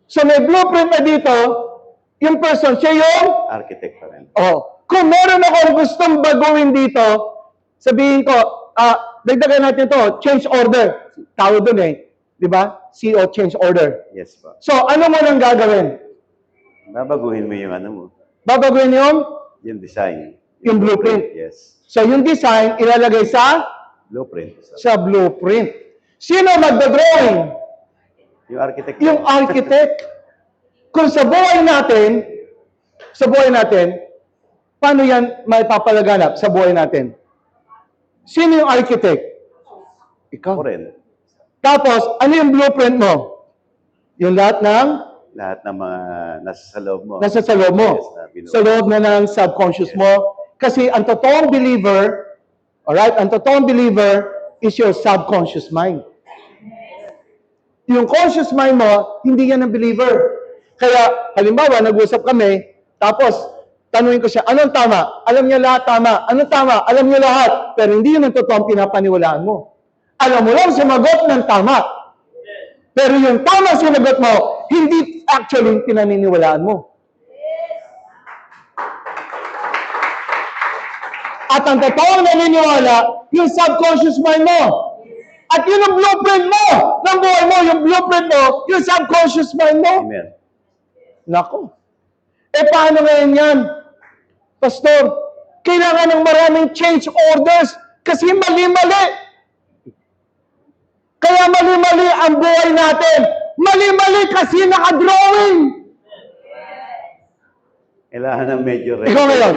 So may blueprint na dito, yung person, siya yung...
Architect pa rin.
Oh, kung meron akong gustong baguhin dito, sabihin ko, dagdagan natin to, change order. Tawag dun eh. Di ba? CO, change order.
Yes po.
So, ano mo nang gagawin?
Babaguhin mo yung ano mo.
Babaguhin
Yung design.
yung blueprint.
Yes.
So, yung design, ilalagay sa
Blueprint. Pastor.
sa blueprint. Sino magdodrawing?
Yung architect.
Yung architect. Kung sa buhay natin, paano yan may papalaganap sa buhay natin? Sino yung architect? Ikaw.
Ako rin.
Tapos, ano yung blueprint mo? Yung lahat ng
Lahat ng mga nasa sa loob mo.
nasa sa loob mo.
Yes, na binuo.
Sa loob na ng subconscious mo. Kasi ang totoong believer, alright, ang totoong believer is your subconscious mind. Yung conscious mind mo, hindi yan ang believer. Kaya, halimbawa, nag-usap kami, tapos, tanungin ko siya, anong tama? Alam niya lahat tama. Anong tama? Alam niya lahat. Pero hindi yun ang totoong pinapaniwalaan mo. Alam mo lang sumagot ng tama. Pero yung tama sinagot mo, hindi actually pinaniniwalaan mo. At ang totoong naniniwala, yung subconscious mind mo. At yun ang blueprint mo ng buhay mo, yung blueprint mo, yung subconscious mind mo.
Amen.
Nako. Eh paano ngayon yan? Pastor, kailangan ng maraming change orders kasi mali-mali. Kaya mali-mali ang buhay natin. Mali-mali kasi naka-drawing.
Kailangan ng medyo
Ikaw ngayon,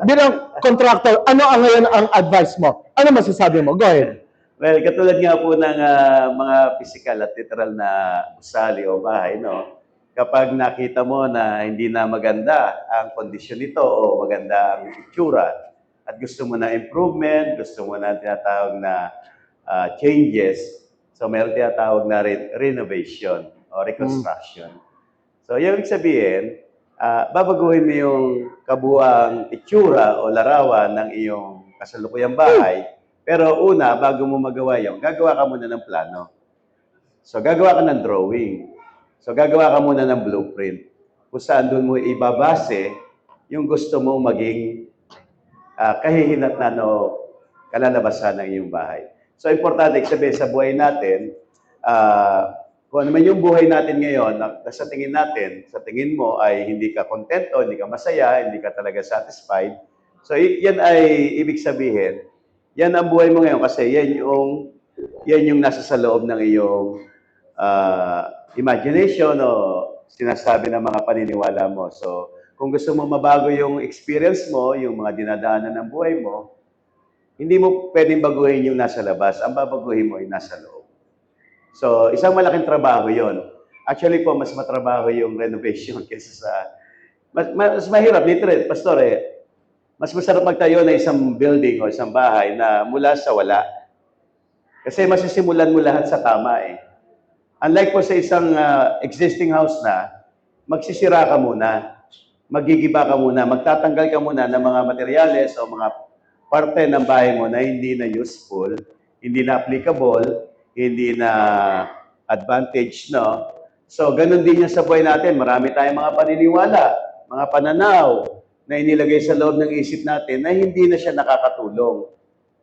bilang contractor, ano ang ngayon ang advice mo? Ano masasabi mo? Go ahead.
Well, katulad nga po ng mga physical at literal na gusali o bahay, no? Kapag nakita mo na hindi na maganda ang kondisyon nito o maganda ang itsura at gusto mo na improvement, gusto mo na tinatawag na changes. So meron tinatawag na renovation o reconstruction. So yung ibig sabihin, babaguhin mo yung kabuang itsura o larawan ng iyong kasalukuyang bahay. Pero una, bago mo magawa yun, gagawa ka muna ng plano. So gagawa ka ng drawing. So gagawa ka muna ng blueprint. Kung saan doon mo ibabase yung gusto mo maging kahihinatnan o kalalabasan ng iyong bahay. So importante sabihin sa buhay natin, kung ano man yung buhay natin ngayon, na sa tingin natin, sa tingin mo ay hindi ka kontento, hindi ka masaya, hindi ka talaga satisfied. So yan ay ibig sabihin, yan ang buhay mo ngayon kasi yan yung nasa sa loob ng iyong imagination o sinasabi ng mga paniniwala mo. So kung gusto mo mabago yung experience mo, yung mga dinadaanan ng buhay mo, hindi mo pwedeng baguhin yung nasa labas. Ang babaguhin mo ay nasa loob. So, isang malaking trabaho yon. Actually po, mas matrabaho yung renovation kaysa sa... Mas mahirap, literally, Pastor, mas masarap magtayo na isang building o isang bahay na mula sa wala. Kasi masisimulan mo lahat sa tama Unlike po sa isang existing house na, magsisira ka muna, magigiba ka muna, magtatanggal ka muna ng mga materyales o mga parte ng bahay mo na hindi na useful, hindi na applicable, hindi na advantage, no? So, ganun din yung sa buhay natin. Marami tayong mga paniniwala, mga pananaw na inilagay sa loob ng isip natin na hindi na siya nakakatulong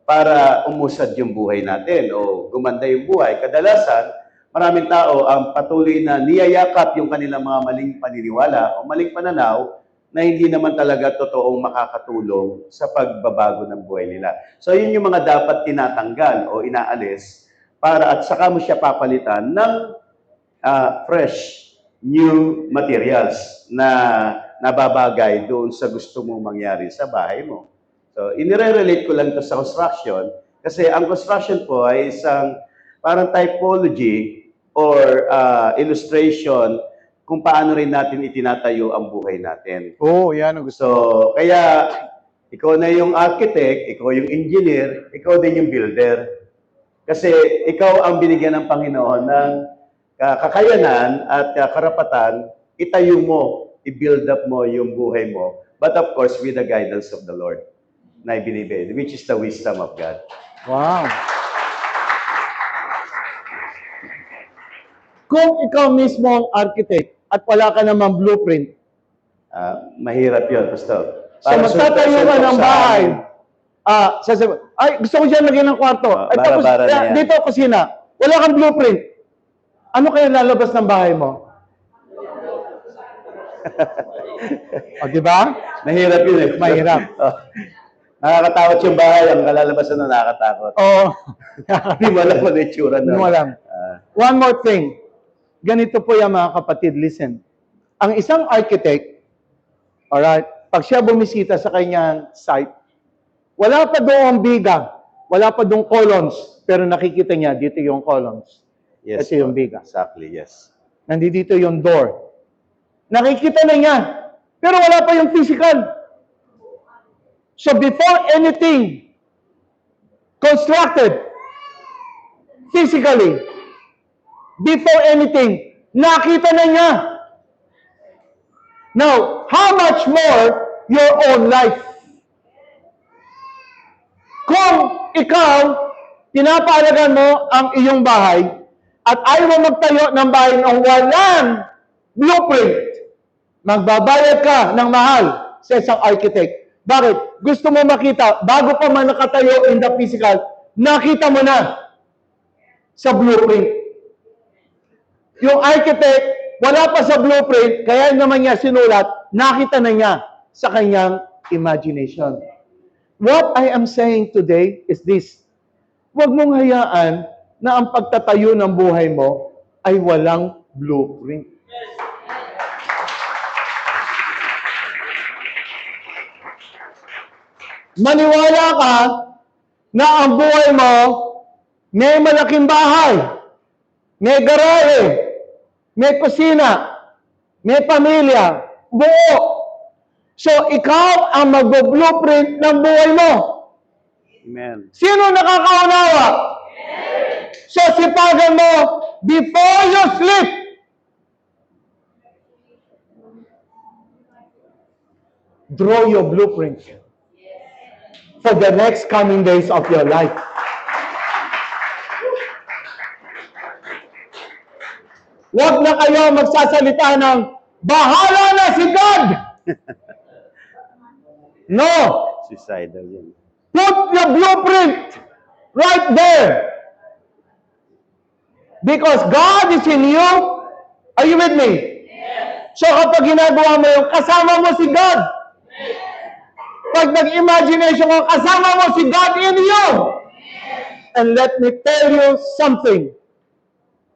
para umusad yung buhay natin o gumanda yung buhay. Kadalasan, maraming tao ang patuloy na niyayakap yung kanilang mga maling paniniwala o maling pananaw na hindi naman talaga totoong makakatulong sa pagbabago ng buhay nila. So, yun yung mga dapat tinatanggal o inaalis para at saka mo siya papalitan ng fresh, new materials na nababagay doon sa gusto mong mangyari sa bahay mo. So, inire-relate ko lang to sa construction kasi ang construction po ay isang parang typology or illustration kung paano rin natin itinatayo ang buhay natin.
Yan ang gusto.
So, kaya ikaw na yung architect, ikaw yung engineer, ikaw din yung builder. Kasi ikaw ang binigyan ng Panginoon ng kakayanan at karapatan, itayo mo, i-build up mo yung buhay mo. But of course, with the guidance of the Lord na ibinibigay, which is the wisdom of God.
Wow. Kung ikaw mismo ang architect at wala ka namang blueprint,
Mahirap yun, Pastor.
so magtatayo ka ng bahay, sasabi, ay, gusto ko dyan lagyan ng kwarto. Ay, tapos,
bara-bara na yan.
dito, kusina. Wala kang blueprint. Ano kaya lalabas ng bahay mo? O, di ba?
Mahirap yun
Mahirap.
Nakakatakot yung bahay, ang kalalabasan na nakakatakot.
Oo.
Hindi mo alam kung ano yung tsura
Hindi
nun.
mo alam. One more thing. Ganito po yan, mga kapatid, listen. Ang isang architect, alright, pag siya bumisita sa kanyang site, wala pa doon biga, wala pa doon columns, pero nakikita niya, dito yung columns.
Yes,
Ito yung biga.
exactly, yes.
Nandito yung door. Nakikita na niya, pero wala pa yung physical. So before anything constructed, physically, before anything, nakita na niya. Now, how much more your own life? Kung ikaw, pinapahalagan mo ang iyong bahay at ayaw mo magtayo ng bahay ng walang blueprint, magbabayad ka ng mahal sa isang architect. Bakit? Gusto mo makita, bago pa man nakatayo in the physical, nakita mo na sa blueprint. Yung architect, wala pa sa blueprint, kaya naman niya sinulat, nakita na niya sa kanyang imagination. What I am saying today is this. Huwag mong hayaan na ang pagtatayo ng buhay mo ay walang blueprint. Maniwala ka na ang buhay mo may malaking bahay, may garahe, may kusina, may pamilya, buo. So, ikaw ang magbo-blueprint ng buhay mo.
Amen.
Sino nakakaunawa? So, sipagan mo before you sleep. Draw your blueprint for the next coming days of your life. Huwag na kayo magsasalita ng, bahala na si God! No!
Suicidal yun.
Put the blueprint right there. Because God is in you. Are you with me? So kapag ginagawa mo yung kasama mo si God. Pag nag-imagination mo, kasama mo si God in you. And let me tell you something.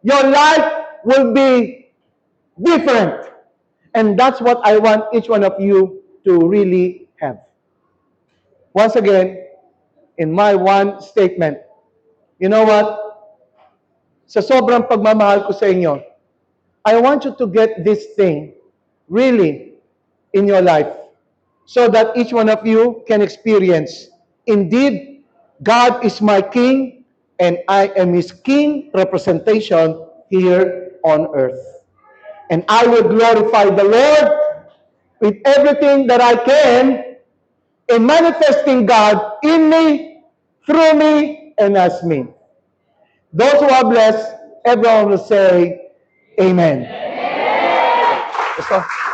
Your life will be different. And that's what I want each one of you to really have. Once again, in my one statement, you know what? Sa sobrang pagmamahal ko sa inyo, I want you to get this thing really in your life so that each one of you can experience, indeed, God is my King and I am His King representation here on earth. And I will glorify the Lord with everything that I can in manifesting God in me, through me, and as me. Those who are blessed, everyone will say, Amen. Amen.